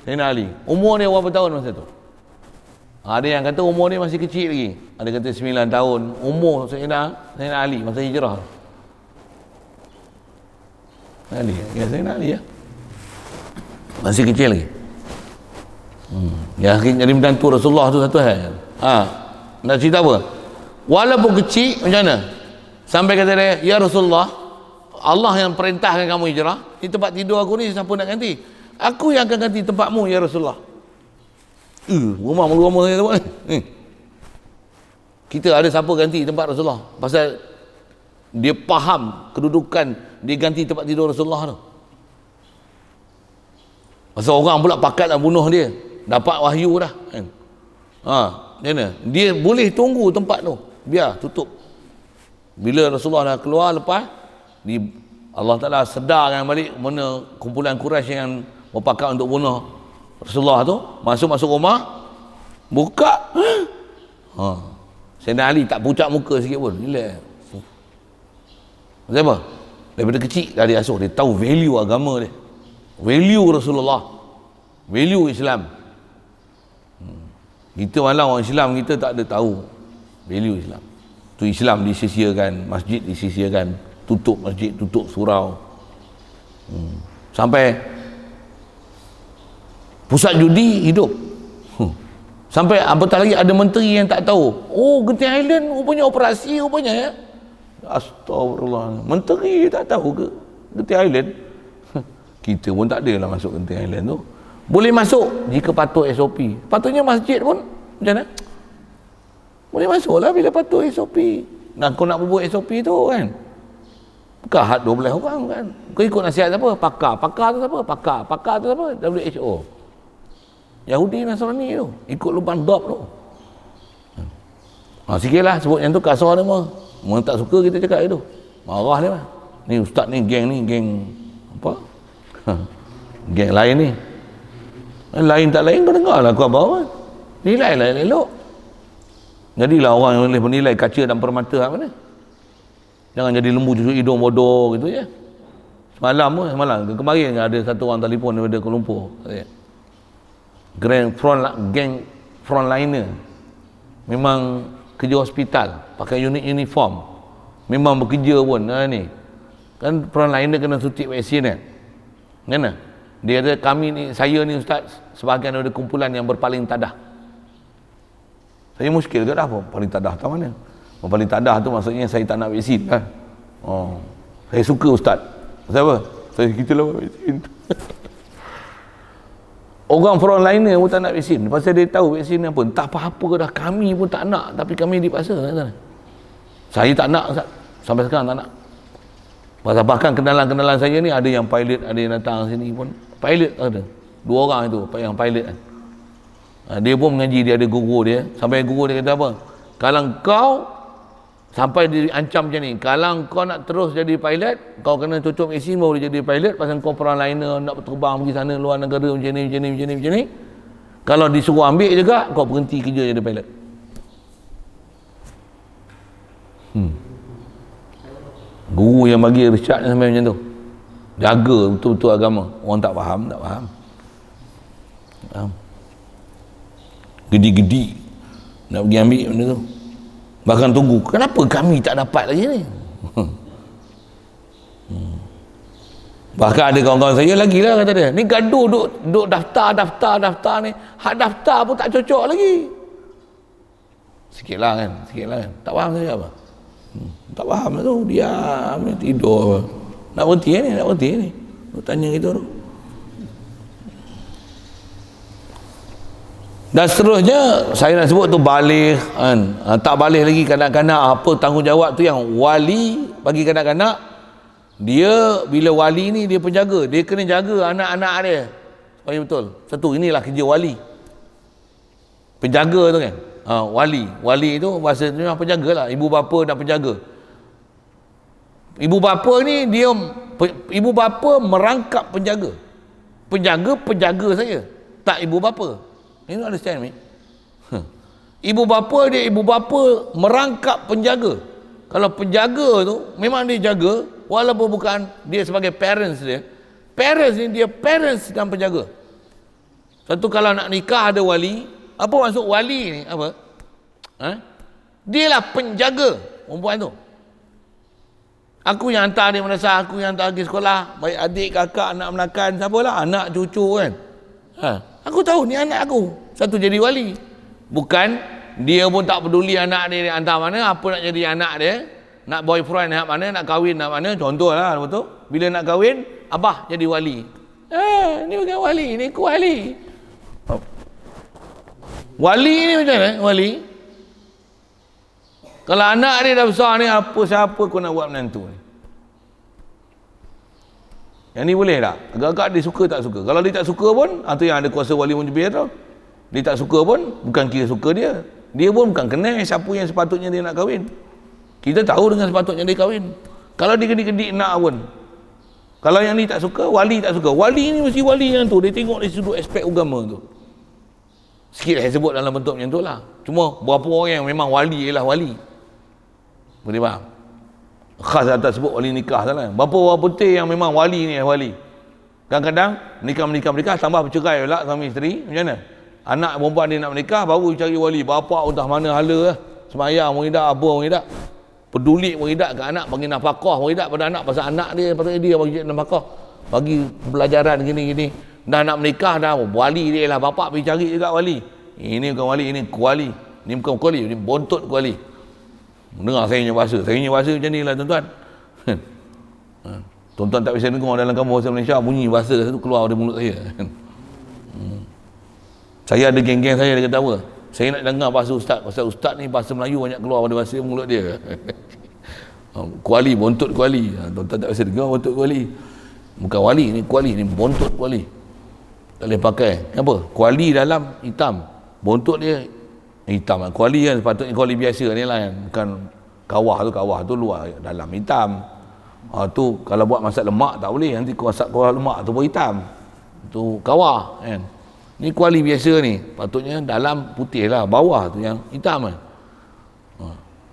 Sayyidina Ali. Umur dia berapa tahun masa tu? Ada yang kata umur dia masih kecil lagi. Ada kata 9 tahun. Umur Sayyidina Ali masa hijrah. Sayyidina Ali ya. Masih kecil lagi. Ya, jadi menantu Rasulullah tu satu hal. Nak cerita apa? Walaupun kecil macam mana? Sampai kata dia, ya Rasulullah, Allah yang perintahkan kamu hijrah. Di tempat tidur aku ni siapa nak ganti? Aku yang akan ganti tempatmu ya Rasulullah. Rumah saya tempat ni. Kita ada siapa ganti tempat Rasulullah? Pasal dia faham kedudukan dia ganti tempat tidur Rasulullah tu. Pasal orang pula pakat nak bunuh dia. Dapat wahyu dah kan. Macam mana? Dia boleh tunggu tempat tu. Biar tutup. Bila Rasulullah dah keluar lepas, Allah Ta'ala sedarkan balik mana kumpulan Quraisy yang berpakat untuk bunuh Rasulullah tu. Masuk rumah, buka. Sayyidina Ali tak pucat muka sikit pun. Relax. Maksud apa? Daripada kecil dah dia asuh. Dia tahu value agama dia. Value Rasulullah. Value Islam. Kita malah orang Islam, kita tak ada tahu value Islam. Tu Islam disisiakan, masjid disisiakan, tutup masjid, tutup surau. Sampai pusat judi hidup. Sampai apatah lagi ada menteri yang tak tahu. Genting Island rupanya operasi rupanya ya. Astagfirullah. Menteri tak tahu ke Genting Island? Kita pun tak ada lah masuk Genting Island tu. Boleh masuk jika patuh SOP. Patutnya masjid pun macam mana? Boleh masuk lah bila patuh SOP. Dan kau nak buat SOP tu kan, bukan had 12 orang kan. Kau ikut nasihat siapa? Pakar tu siapa? Pakar tu siapa? WHO. Yahudi Nasrani tu ikut lubang dop tu. Sikit lah sebut yang tu kasar dia mah. Mereka tak suka kita cakap itu. Marah dia mah. Ni ustaz ni geng apa? Geng lain ni. Lain tak lain kau dengar lah kau bawa. Nilai lah elok. Jadilah orang yang boleh menilai kaca dan permata apa ni. Jangan jadi lembu cucuk hidung bodoh gitu ya. Kemarin ada satu orang telefon daripada Kuala Lumpur. Geng frontliner. Memang kerja hospital, pakai unit uniform. Memang bekerja pun ni. Kan frontliner kena suntik vaksin kan. Mana? Dia kata kami ni, saya ni ustaz sebahagian daripada kumpulan yang berpaling tadah. Saya muskil ke dah apa? Paling tadah tak mana? Paling tadah tu maksudnya saya tak nak vaksin kan? Saya suka ustaz. Siapa? Saya kita lah vaksin. Orang frontliner pun tak nak vaksin. Pasal dia tahu vaksin ni apa. Entah apa-apa ke dah. Kami pun tak nak. Tapi kami dipaksa. Saya tak nak ustaz. Sampai sekarang tak nak. Bahkan kenalan-kenalan saya ni ada yang pilot, ada yang datang sini pun. Pilot ada. 2 orang itu yang pilot kan. Dia pun mengaji, dia ada guru dia. Sampai guru dia kata apa? Kalau kau Sampai diancam macam ni, kalau kau nak terus jadi pilot, kau kena cucuk vaksin baru jadi pilot, pasal kau frontliner nak terbang pergi sana luar negara macam ni. Kalau disuruh ambil juga, kau berhenti kerja jadi pilot. Guru yang bagi Richard ni sampai macam tu. Jaga betul-betul agama. Orang tak faham. Gedi-gedi nak pergi ambil benda tu. Bahkan tunggu, kenapa kami tak dapat lagi ni? Bahkan ada kawan-kawan saya lagi lah kata dia, ni gaduh duk daftar ni, hak daftar pun tak cocok lagi. Sikit lah kan, tak faham saya apa. Tak faham tu, diam tidur apa. Nak berhenti ni nak tanya gitu tu. Dan seterusnya saya nak sebut tu balik kan. Tak balik lagi kanak-kanak, apa tanggungjawab tu yang wali bagi kanak-kanak. Dia bila wali ni dia penjaga, dia kena jaga anak-anak dia supaya betul. Satu, inilah kerja wali, penjaga tu kan. Wali tu bahasa tu memang penjaga lah. Ibu bapa nak penjaga. Ibu bapa ni dia ibu bapa merangkap penjaga saya, tak ibu bapa. You understand me? Ibu bapa merangkap penjaga. Kalau penjaga tu memang dia jaga, walaupun bukan dia sebagai parents dia. Parents ni dia parents dan penjaga. Satu, kalau nak nikah ada wali. Apa maksud wali ni? Apa? Dia lah penjaga perempuan tu. Aku yang hantar dia madrasah, aku yang hantar pergi sekolah, baik adik, kakak, anak menakan, siapalah, anak, cucu kan. Aku tahu ni anak aku. Satu, jadi wali. Bukan dia pun tak peduli anak dia hantar mana, apa nak jadi anak dia, nak boyfriend nak mana, nak kahwin nak mana. Contohlah, betul. Bila nak kahwin, abah jadi wali. Ni bukan wali, ni aku wali. Wali ni macam mana? Wali. Kalau anak dia dah besar ni, siapa kau nak buat menantu ni? Yang ni boleh tak? Agak-agak dia suka tak suka. Kalau dia tak suka pun, tu yang ada kuasa wali menjebir tu. Dia tak suka pun, bukan kira suka dia. Dia pun bukan kenal siapa yang sepatutnya dia nak kahwin. Kita tahu dengan sepatutnya dia kahwin. Kalau dia kedik-kedik nak pun. Kalau yang ni tak suka, wali tak suka. Wali ni mesti wali yang tu. Dia tengok dari sudut aspek agama tu. Sikit saya sebut dalam bentuk macam tu lah. Cuma berapa orang yang memang wali ialah wali. Boleh faham? Khas atas sebut wali nikah salah. Berapa orang putih yang memang wali ni wali. Kadang-kadang menikah tambah bercerai pula suami isteri. Macam mana? Anak perempuan dia nak menikah baru cari wali. Bapa entah mana hala lah. Semayang pun tidak, apa pun tidak. Peduli pun tidak ke anak, bagi nafkah pun tidak pada anak, pasal anak dia patutnya dia bagi nafkah. Bagi pelajaran gini-gini. Dah nak menikah dah, wali dia lah, bapak pergi cari juga wali. Ini bukan wali, ini kuali. Ini bukan kuali, ini bontot kuali. Dengar saya punya bahasa macam ni lah tuan-tuan. Tuan-tuan tak bisa dengar dalam kamus bahasa Malaysia, bunyi bahasa tu keluar dari mulut saya. Saya ada geng-geng saya, dia kata apa? Saya nak dengar bahasa ustaz. Ustaz ni bahasa Melayu banyak keluar pada bahasa mulut dia. Kuali, bontot kuali. Tuan-tuan tak bisa dengar bontot kuali. Bukan wali, ni kuali, ni bontot kuali. Tak boleh pakai. Kenapa? Kuali dalam hitam. Bontot dia hitam. Kuali kan sepatutnya kuali biasa ni lah kan. Bukan kawah tu luar, dalam hitam. Tu kalau buat masak lemak tak boleh. Nanti masak kuah lemak tu pun hitam. Tu kawah kan. Ni kuali biasa ni. Patutnya dalam putih lah. Bawah tu yang hitam kan.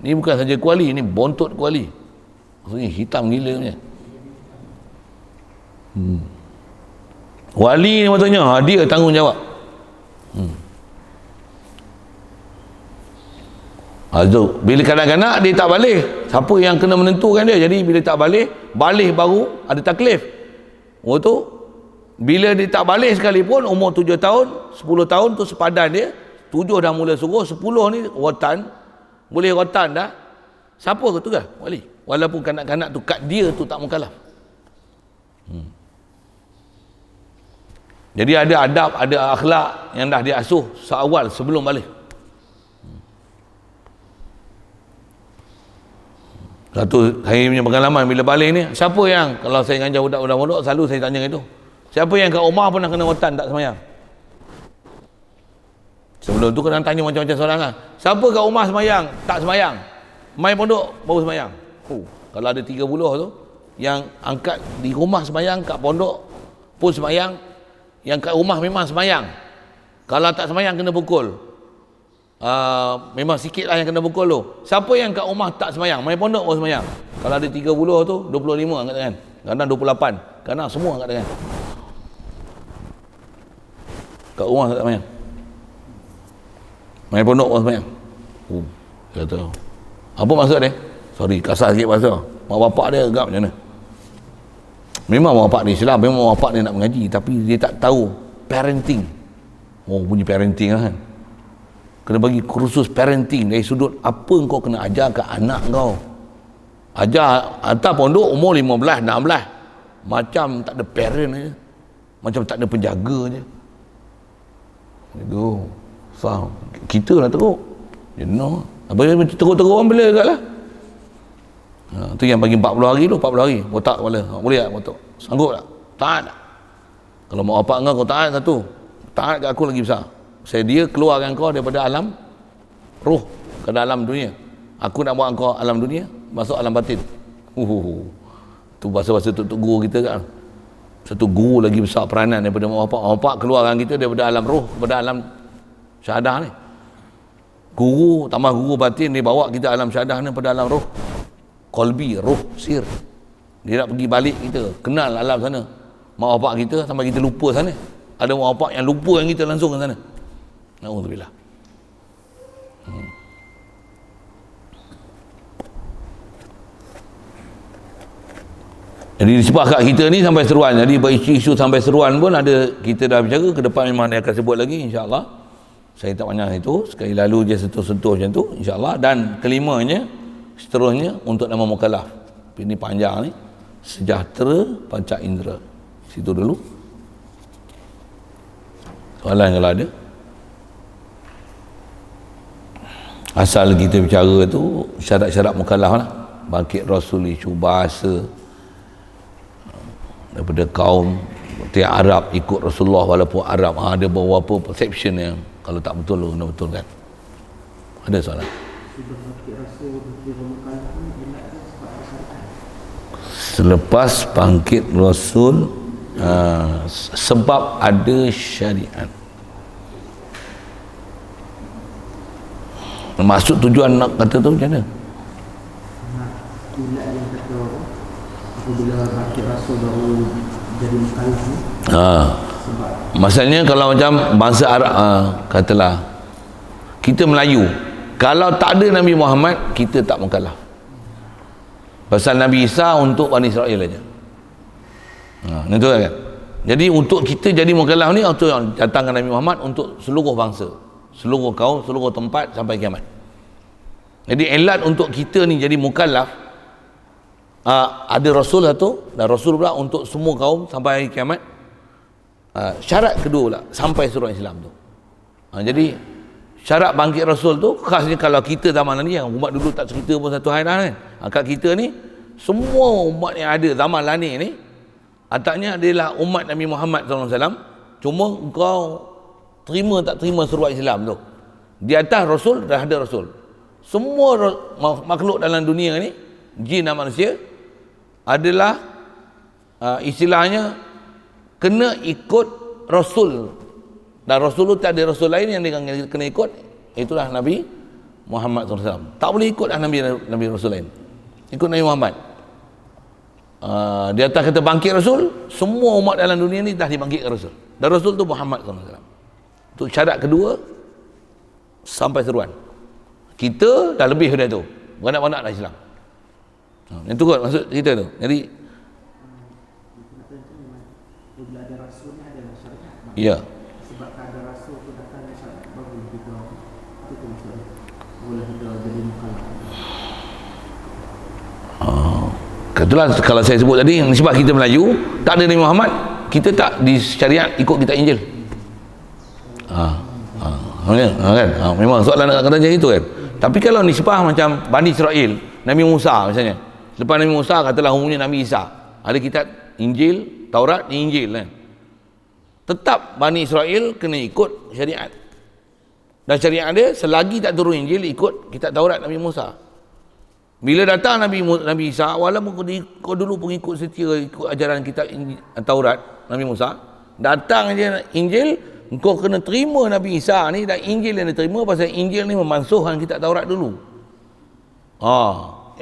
Ni bukan saja kuali, ni bontot kuali. Maksudnya hitam gila punya. Wali ni maksudnya dia tanggungjawab. Bila kanak-kanak dia tak balik, siapa yang kena menentukan dia? Jadi bila tak balik baru ada taklif. Tu bila dia tak balik sekalipun, umur 7 tahun 10 tahun tu sepadan dia. 7 dah mula suruh, 10 ni rotan, boleh rotan dah. Siapa ke tu kan? Wali. Walaupun kanak-kanak tu kat dia tu tak mukallaf. Jadi ada adab, ada akhlak yang dah diasuh seawal sebelum balik. Satu saya punya pengalaman bila balik ni, siapa yang kalau saya ngajar budak-budak mondok selalu saya tanya itu. Siapa yang kat rumah pernah kena rotan tak semayang? Sebelum tu kena tanya macam-macam soalan lah. Siapa kat rumah semayang tak semayang? Mai pondok baru sembahyang. Kalau ada 30 tu yang angkat di rumah sembahyang, kat pondok pun sembahyang, yang kat rumah memang sembahyang. Kalau tak sembahyang kena pukul. Memang sikit lah yang kena pukul tu. Siapa yang kat rumah tak sembahyang, mai pondok baru sembahyang. Kalau ada 30 tu, 25 angkat tangan. Kadang 28, kadang semua angkat tangan. Kat rumah tak sembahyang, mai pondok baru sembahyang. Kata, apa maksud dia? Sorry, kasar sikit bahasa. Mak bapak dia agak macam mana? Memang mak bapak dia Islam, memang mak bapak dia nak mengaji, tapi dia tak tahu parenting. Punya parenting lah kan. Kena bagi kursus parenting dari sudut apa kau kena ajar ke anak kau. Ajar hantar pondok umur 15, 16. Macam tak ada parent je. Macam tak ada penjaga je. Itu sah. Kita lah teruk. Apa yang teruk-teruk orang bila agak lah. Tu yang bagi 40 hari tu, 40 hari botak kepala. Boleh tak botak? Sanggup tak? Taat tak? Kalau mak bapak kau taat satu, taat kat aku lagi besar. Saya dia keluarkan kau daripada alam roh ke dalam dunia. Aku nak buat kau alam dunia masuk alam batin. Tu bahasa-bahasa tuk guru kita kan. Satu guru lagi besar peranan daripada mak bapak. Mak bapak keluarkan kita daripada alam roh kepada alam syahadah ni. Guru tambah guru batin, dia bawa kita alam syahadah ni pada alam roh. Qalbi, roh, sir. Dia nak pergi balik kita, kenal alam sana. Mak bapak kita sampai kita lupa sana. Ada mak bapak yang lupa yang kita langsung ke sana. Na'udzubillah. Jadi disebab kat kita ni sampai seruan. Jadi berisu-isu sampai seruan pun ada, kita dah bicara, ke depan memang dia akan sebut lagi insya-Allah. Saya tak banyak itu, sekali lalu je sentuh-sentuh macam tu insya-Allah. Dan kelimanya seterusnya untuk nama mukallaf. Ini panjang ni. Sejahtera panca indera. Situ dulu. Soalan kalau ada. Asal kita bicara tu syarat-syarat mukallaf lah. Bangkit Rasul isu bahasa daripada kaum tiap Arab ikut Rasulullah, walaupun Arab ada beberapa perception yang kalau tak betul kena betulkan. Ada soalan? Selepas bangkit Rasul sebab ada syariat. Maksud tujuan nak kata tu macam mana?
Yang kata apabila bangkit Rasul baru jadi mukallaf ni.
Maksudnya kalau macam bangsa Arab, katalah kita Melayu, kalau tak ada Nabi Muhammad kita tak mukallaf. Pasal Nabi Isa untuk Bani Israel aja. Itu kan. Jadi untuk kita jadi mukallaf ni, untuk datangkan Nabi Muhammad untuk seluruh bangsa, seluruh kaum, seluruh tempat sampai kiamat. Jadi elat untuk kita ni jadi mukallaf, ada Rasul satu dan Rasul pula untuk semua kaum sampai hari kiamat. Syarat kedua pula sampai suruh Islam tu. Jadi syarat bangkit Rasul tu khasnya kalau kita zaman ni, yang umat dulu tak cerita pun satu hari dah kan. Kat kita ni semua umat yang ada zaman lani ni ataknya adalah umat Nabi Muhammad SAW. Cuma kau terima tak terima suruh Islam tu. Di atas Rasul dah ada Rasul. Semua makhluk dalam dunia ni, jin dan manusia, adalah istilahnya kena ikut Rasul. Dan Rasul tu tak ada Rasul lain yang dia kena ikut. Itulah Nabi Muhammad SAW. Tak boleh ikut Nabi Rasul lain. Ikut Nabi Muhammad. Di atas kata bangkit Rasul, semua umat dalam dunia ni dah dibangkitkan Rasul. Dan Rasul tu Muhammad SAW. Itu syarat kedua sampai seruan. Kita dah lebih dari tu. Beranak-beranak dah Islam. Itu kot maksud cerita tu. Jadi
bila ada Rasul ni ada syariat.
ya.
Sebab ada Rasul tu datang ada syariat baru kita. Itu maksudnya. Boleh kita jadi mukallaf.
Itulah kalau saya sebut tadi, sebab kita Melayu tak ada Nabi Muhammad, kita tak di syariat ikut kitab Injil. Kan? Memang soalan nak kata macam itu kan. Tapi kalau nisbah macam Bani Israel, Nabi Musa misalnya, lepas Nabi Musa katalah umumnya Nabi Isa, ada kitab Injil, Taurat, Injil kan. Tetap Bani Israel kena ikut syariat. Dan syariat dia selagi tak turun Injil ikut kitab Taurat Nabi Musa. Bila datang Nabi Isa, walaupun kau dulu pengikut setia ikut ajaran kitab Taurat Nabi Musa, datang je Injil, kau kena terima Nabi Isa ni, dan Injil yang diterima pasal Injil ni memansuhkan kitab Taurat dulu.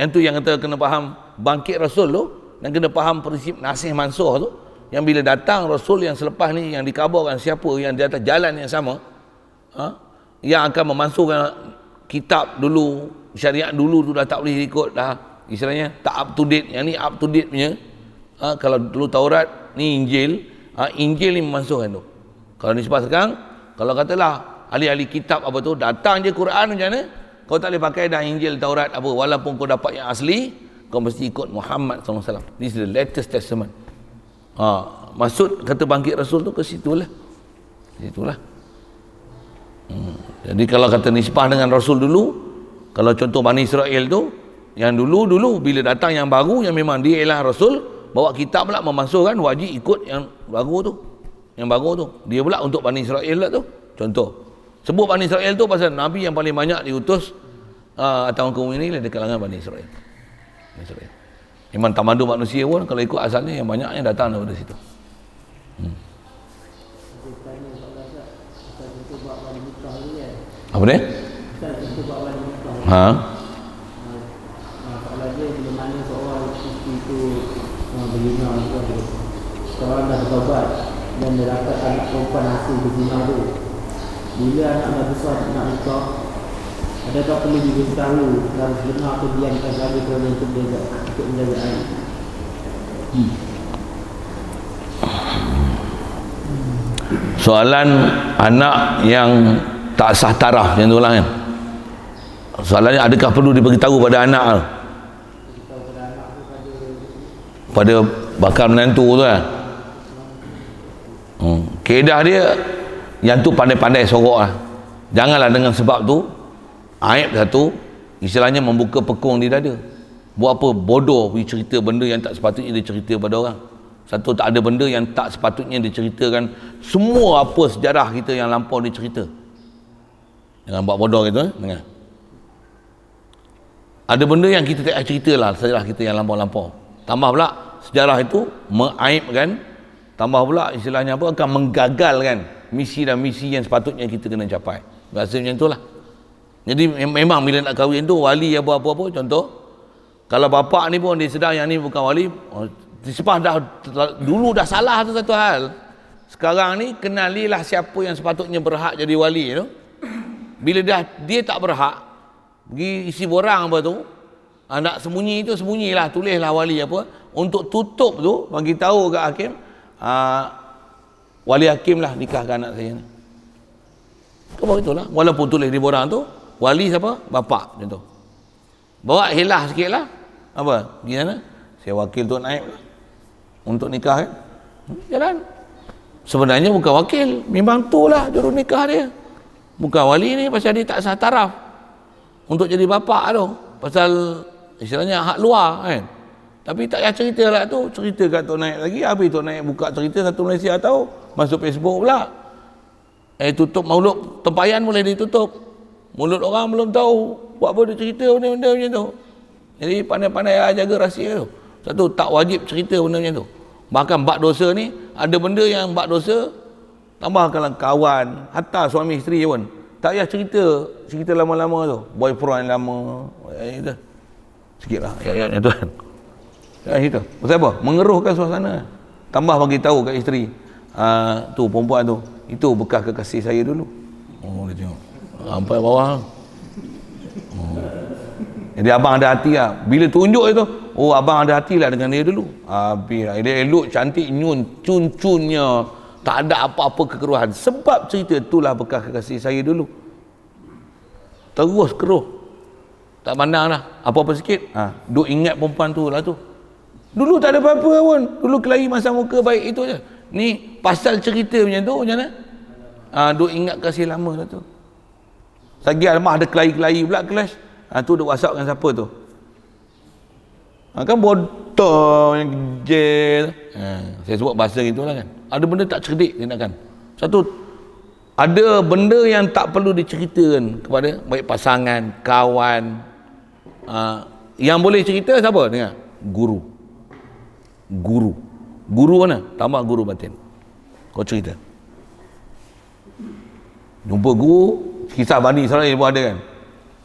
Yang tu yang kita kena faham bangkit Rasul tu, dan kena faham prinsip nasih mansuh tu, yang bila datang Rasul yang selepas ni yang dikabarkan siapa yang di atas jalan yang sama, yang akan memansuhkan kitab dulu, syariat dulu tu dah tak boleh ikut dah, istilahnya tak up to date. Yang ni up to date punya. Kalau dulu Taurat ni Injil, Injil ni memansuhkan tu. Kalau ni sebab sekarang, kalau katalah ahli-ahli kitab apa tu datang je Quran macam mana, kau tak boleh pakai dah Injil Taurat apa, walaupun kau dapat yang asli, kau mesti ikut Muhammad SAW. This is the latest testament. Maksud kata bangkit Rasul tu ke situlah. Jadi kalau kata nisbah dengan Rasul dulu, kalau contoh Bani Israel tu, yang dulu bila datang yang baru, yang memang dia ialah Rasul, bawa kitab pula memansuhkan, wajib ikut yang baru tu. Yang baru tu dia pula untuk Bani Israel lah tu. Contoh sebut Bani Israel tu pasal Nabi yang paling banyak diutus atau kaum ini di kalangan Bani Israel. Memang tamadun manusia pun kalau ikut asalnya yang banyaknya datang daripada situ. Apa dia?
Soalan dia bila mana seorang isteri itu berzina, seorang dah bertobat dan dia dapat anak perempuan hasil berzina tu, bila anak dah besar nak nikah, adakah perlu diberitahu dalam berzina atau diamkan saja kerana untuk menjaga air?
Soalan anak yang tak sah taraf macam tu lah kan. Soalannya adakah perlu diberitahu pada anak pada bakal menantu tu kan. Keedah dia yang tu pandai-pandai sorok lah. Janganlah dengan sebab tu aib satu, istilahnya membuka pekung di dada. Buat apa bodoh pergi cerita benda yang tak sepatutnya dia cerita pada orang. Satu, tak ada benda yang tak sepatutnya diceritakan. Semua apa sejarah kita yang lampau dicerita. Jangan buat bodoh gitu. Dengar. Ada benda yang kita tak cerita lah, sejarah kita yang lampau-lampau. Tambah pula sejarah itu mengaibkan, tambah pula istilahnya apa, akan menggagalkan misi dan misi yang sepatutnya kita kena capai. Rasa macam itulah. Jadi memang bila nak kahwin tu wali apa-apa, contoh kalau bapak ni pun dia sedar yang ni bukan wali, sebab dah dulu dah salah tu satu hal. Sekarang ni kenalilah siapa yang sepatutnya berhak jadi wali tu. Bila dia tak berhak, pergi isi borang apa tu, nak sembunyi tu sembunyilah, tulislah wali apa, untuk tutup tu bagi tahu kat hakim, wali hakim lah nikahkan anak saya ni. Kau begitulah, walaupun tulis di borang tu wali siapa, bapak macam tu. Bawa hilah sikit lah, apa gimana, saya wakil Tok Naib lah untuk nikah kan, jalan. Sebenarnya bukan wakil, memang tu lah juru nikah dia, bukan wali ni, pasal dia tak sah taraf untuk jadi bapak tu, pasal istilahnya hak luar kan. Tapi tak payah cerita lah tu, cerita kat Tok Naib lagi, habis Tok Naib buka cerita satu Malaysia tahu, masuk Facebook pula, tutup mulut tempayan boleh ditutup, mulut orang belum tahu, buat apa dia cerita benda-benda macam tu. Jadi pandai-pandai lah jaga rahsia tu. Satu, tak wajib cerita benda macam tu. Bahkan bab dosa ni, ada benda yang bab dosa, tambah kalau kawan, hatta suami isteri pun tak payah cerita lama-lama tu, boyfriend lama itu sikit lah ayat-ayatnya tu kan. Itu pasal apa? Mengeruhkan suasana. Tambah bagi tahu kat isteri, tu perempuan tu, itu bekas kekasih saya dulu. Dia tengok sampai bawah. Jadi abang ada hati lah. Bila tunjuk itu, abang ada hati lah dengan dia dulu. Habis lah. Dia elok, cantik, cun-cunnya, tak ada apa-apa kekeruhan. Sebab cerita itulah bekas kekasih saya dulu. Terus keruh. Tak pandang lah. Apa-apa sikit, duk ingat perempuan tu lah tu. Dulu tak ada apa-apa pun. Dulu kelahi masa muka baik itu je. Ni pasal cerita macam tu, macam mana? Duk ingat kasih lama lah tu. Sagi alamah ada kelahi-kelahi pula kelas. Tu duk WhatsApp dengan siapa tu? Kan bodoh yang kejel. Saya sebut bahasa gitulah kan. Ada benda tak cerdik tindakan. Satu, ada benda yang tak perlu diceritakan kepada baik pasangan, kawan, Yang boleh cerita siapa? Dengar. Guru. Guru mana? Tambah guru batin. Kau cerita. Jumpa guru, kisah Bani Israel pun ada kan.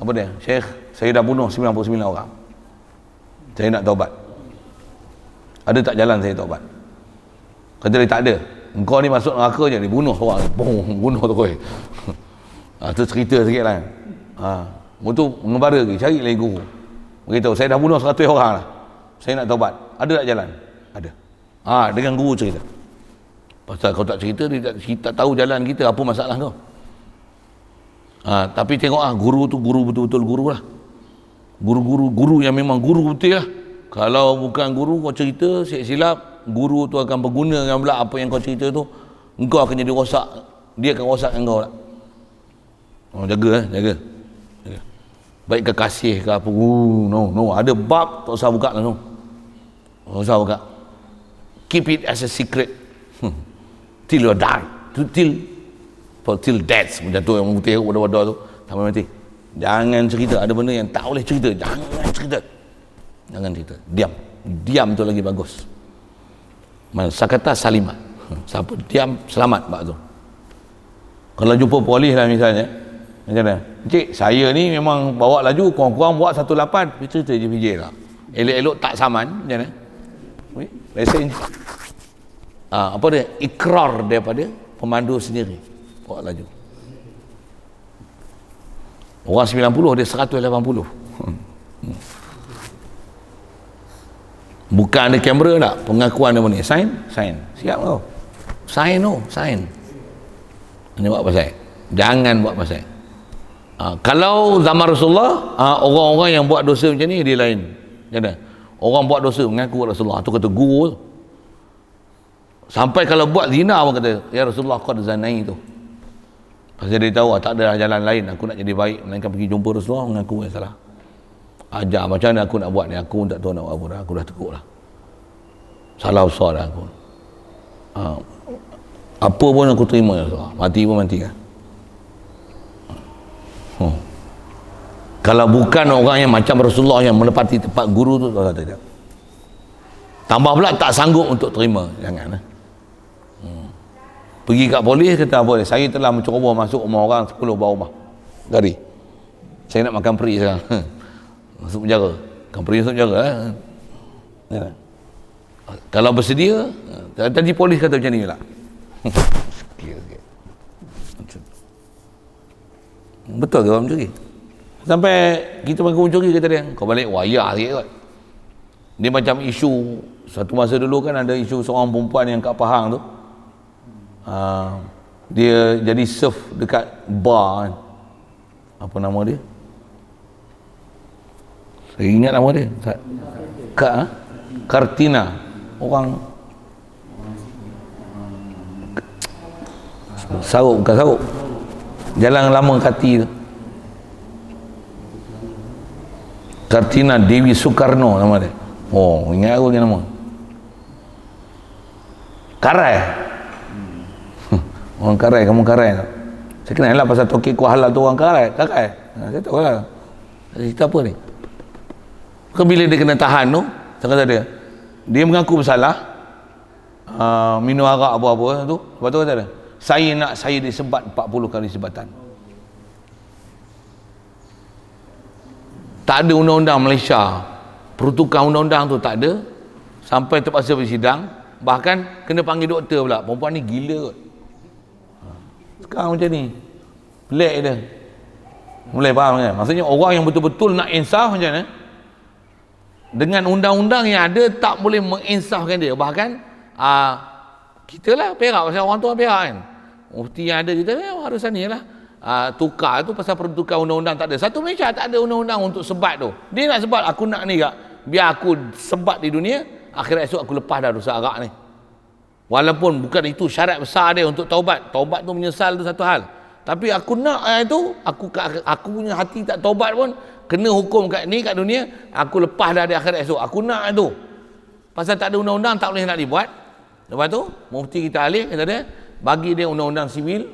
Apa dia? Syekh, saya dah bunuh 99 orang. Saya nak taubat. Ada tak jalan saya taubat? Kata dia tak ada. Engkau ni masuk neraka je, dia bunuh orang. Bunuh tu koi. Tu cerita sikit lah. Untuk mengembara lagi, cari lagi guru. Beritahu, saya dah bunuh 100 orang lah. Saya nak taubat. Ada tak jalan? Ada. Dengan guru cerita. Pasal kau tak cerita, dia tak tahu jalan kita, apa masalah kau. Tapi tengok guru tu guru betul-betul guru lah. Guru yang memang guru betul lah. Kalau bukan guru kau cerita silap, guru tu akan berguna dengan pula apa yang kau cerita tu, engkau akan jadi rosak, dia akan rosakkan kau lah. Jaga. Baik kekasih ke apa, no, ada bab tak usah buka lah, no. Tak usah buka. Keep it as a secret. Till you die. Till death. Macam tu yang putih wadah-wadah tu sampai mati. Jangan cerita. Ada benda yang tak boleh cerita, jangan cerita. Diam tu lagi bagus. Sakata salimat. Siapa diam selamat bab tu. Kalau jumpa polis lah misalnya, macam mana? Encik, saya ni memang bawa laju, kurang-kurang buat 18. Cerita je PJ lah. Elok-elok tak saman, macam mana? Lesen. Apa dia? Ikrar daripada pemandu sendiri. Bawa laju. Orang 90, dia 180. Bukan ada kamera tak? Pengakuan apa ni? Sign. Siap kau. Sign. Ini buat pasal. Jangan buat pasal. Kalau zaman Rasulullah, orang-orang yang buat dosa macam ni, dia lain. Macam mana? Orang buat dosa mengaku Rasulullah. Tu kata guru tu. Sampai kalau buat zina pun kata, ya Rasulullah qad zanai tu. Pasal dia tahu tak ada jalan lain aku nak jadi baik melainkan pergi jumpa Rasulullah, mengaku yang salah. Ajar macam mana aku nak buat ni, aku tak tahu nak buat apa dah, aku dah tekuk lah. Salah besar dah aku. Apa pun aku terima ya Rasulullah. Mati pun mati kan. Kalau bukan orang yang macam Rasulullah yang menepati tempat guru tu, tak. Tambah pula tak sanggup untuk terima, jangan. Pergi kat polis, kata apa dia? Saya telah mencuba masuk rumah orang 10 buah rumah. Gari. Saya nak makan peri sekarang. Masuk penjara. Makan peri masuk penjara. Ya. Kalau bersedia, tadi polis kata macam ni pula. Sikit. Betul ke orang mencuri? Sampai kita mengaku mencuri, kata dia, kau balik wayar sikit kot. Dia macam isu, satu masa dulu kan ada isu seorang perempuan yang kat Pahang tu. Dia jadi serve dekat bar kan. Apa nama dia? Saya ingat nama dia. Kartina. Orang Saruk, bukan Saruk. Jalan lama Kati tu. Kartina Dewi Soekarno nama dia. Ingat aku dia nama. Karai. Orang Karai, kamu Karai tak? Saya kenal lah pasal Tokek Kuala tu orang Karai. Saya tahu lah. Cerita apa ni? Bila dia kena tahan tu, saya kata dia mengaku bersalah, minum arak apa-apa tu. Lepas tu kata dia, saya disebat 40 kali sebatan. Tak ada undang-undang Malaysia, peruntukan undang-undang tu tak ada, sampai terpaksa bersidang, bahkan kena panggil doktor pula. Perempuan ni gila kot. Sekarang macam ni, pelik dia. Mulai faham kan? Maksudnya orang yang betul-betul nak insaf macam mana, dengan undang-undang yang ada tak boleh menginsafkan dia. Bahkan kita lah Perak, pasal orang tua Perak kan, mufti yang ada kita harus sana lah. Tukar tu pasal peruntukan undang-undang tak ada. Satu Malaysia tak ada undang-undang untuk sebat tu. Dia nak sebat, aku nak ni kak, biar aku sebat di dunia, akhirat esok aku lepas dah dosa arak ni. Walaupun bukan itu syarat besar dia untuk taubat. Taubat tu menyesal tu satu hal. Tapi aku nak itu, aku punya hati tak taubat pun kena hukum kat ni kat dunia, aku lepas dah di akhirat esok. Aku nak itu. Pasal tak ada undang-undang tak boleh nak dibuat. Lepas tu mufti kita alih kata dia, bagi dia undang-undang sivil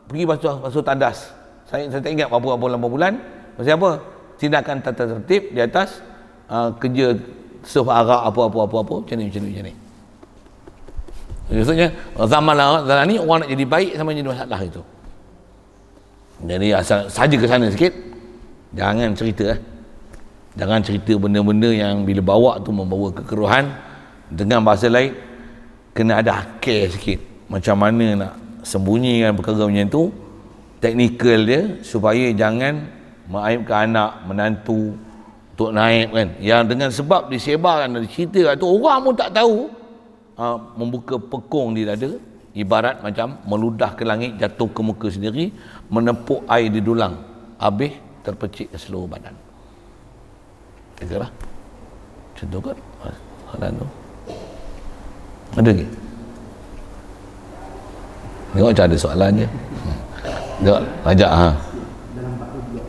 pergi basuh tandas. Saya tak ingat berapa bulan. Pasal apa? tindakan tata tertib di atas kerja surf arak apa macam ni. Maksudnya zaman ni orang nak jadi baik sama jadi masalah itu. Jadi asal saja ke sana sikit, jangan cerita jangan cerita benda-benda yang bila bawa tu membawa kekeruhan. Dengan bahasa lain, kena ada akal sikit macam mana nak sembunyikan perkara macam tu, teknikal dia, supaya jangan mengaibkan anak, menantu, tok naib kan, yang dengan sebab disebarkan dan cerita kat tu orang pun tak tahu, membuka pekung di dada, ibarat macam meludah ke langit, jatuh ke muka sendiri, menepuk air di dulang, habis terpecik ke seluruh badan. Itulah contoh kan soalan tu. Ada lagi? Tengok macam ada soalan je. Tengok ajak
dalam bab blok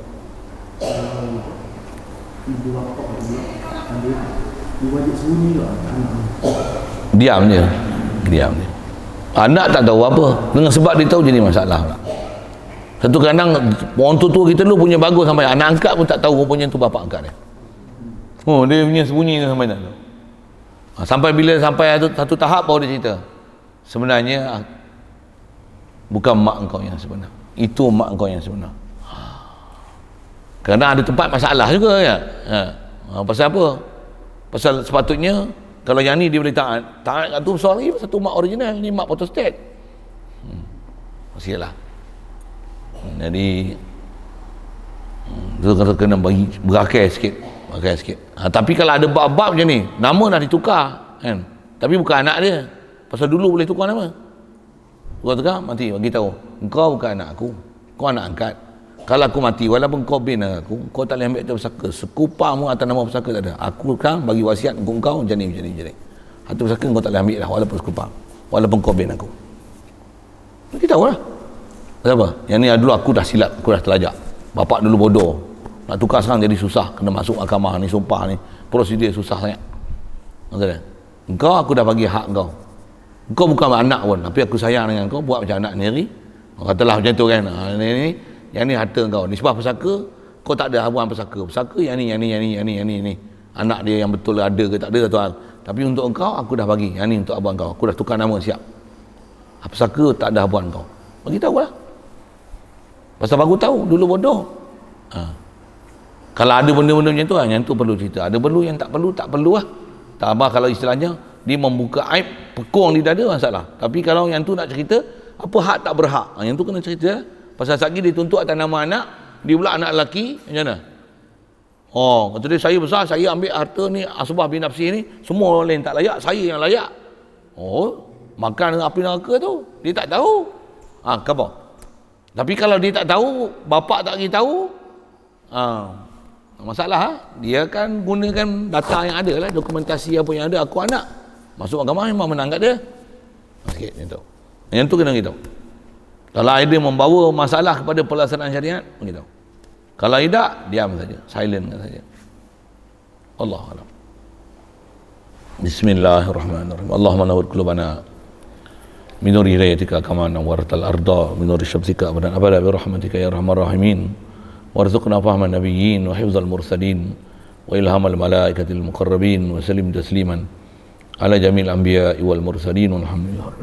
ibu bapa dia wajib sembunyi ke
diam je. Anak tak tahu apa, dengan sebab dia tahu jadi masalah pula. Satu kadang orang tua kita dulu punya bagus sampai anak angkat pun tak tahu rupanya tu bapa angkat dia. Dia punya sembunyi sampai tak tahu. Sampai bila sampai satu tahap baru dia cerita, sebenarnya bukan mak engkau yang sebenar, itu mak engkau yang sebenar. Kerana ada tempat masalah juga ya. Pasal apa? Pasal sepatutnya kalau yang ni dia boleh taat kat tu besar lagi, satu mak original, ni mak photostat. Masihlah. Jadi tu kena bagi berakal sikit. Tapi kalau ada bab-bab macam ni, nama dah ditukar kan, tapi bukan anak dia. Pasal dulu boleh tukar nama, tukar mati, bagi tahu engkau bukan anak aku, kau anak angkat. Kalau aku mati, walaupun kau bin aku, kau tak boleh ambil atas pusaka, sekupamu atas nama pusaka tak ada. Aku kan bagi wasiat untuk kau macam ni. Atas pusaka kau tak boleh ambil lah, walaupun sekupa, walaupun kau bin aku. Kita tahu lah apa. Yang ni dulu aku dah silap, aku dah terlajak, bapak dulu bodoh, nak tukar sekarang jadi susah, kena masuk mahkamah ni, sumpah ni, prosedur susah sangat. Maksudnya engkau, aku dah bagi hak engkau bukan anak pun, tapi aku sayang dengan kau, buat macam anak sendiri. Katalah macam tu kan. Yang ni harta kau, nisbah pusaka, kau tak ada habuan pusaka yang ni. Anak dia yang betul ada ke tak ada tuan, tapi untuk engkau aku dah bagi, yang ni untuk habuan kau, aku dah tukar nama siap. Pusaka tak ada habuan kau, bagi tahu lah. Pasal baru tahu, dulu bodoh. Kalau ada benda-benda macam tu, yang tu perlu cerita. Ada perlu, yang tak perlu lah. Tak apa, kalau istilahnya dia membuka aib, pekung di dada, masalah. Tapi kalau yang tu nak cerita apa hak tak berhak, yang tu kena cerita. Pasal lagi dia tuntut atas nama anak, dia pula anak lelaki, macam mana? Kata dia, saya besar, saya ambil harta ni, asbah bin nafsi ni, semua orang lain tak layak, saya yang layak. Makan api neraka tu dia tak tahu. Khabar. Tapi kalau dia tak tahu, bapak tak bagi tahu, masalah. Dia kan gunakan data yang ada lah, dokumentasi apa yang ada, aku anak masuk agama memang menang kat dia sikit macam tu. Yang tu kena kita tahu. Kalau ada membawa masalah kepada pelaksanaan syariat, kita tahu. Kalau tidak, diam saja, silent saja. Allah alam. Bismillahirrahmanirrahim. Allahumma nawwir qulubana min nuri hidayatika kama nawwartal arda min nuri syamsika abadan abada bi rahmatika ya arhamar rahimin. Warzuqna fahman nabiyyin wa hifdzal mursalin wa ilhamal malaikatil muqarrabin wa sallim tasliman ala jamil anbiya'i wal mursalin walhamdulillah.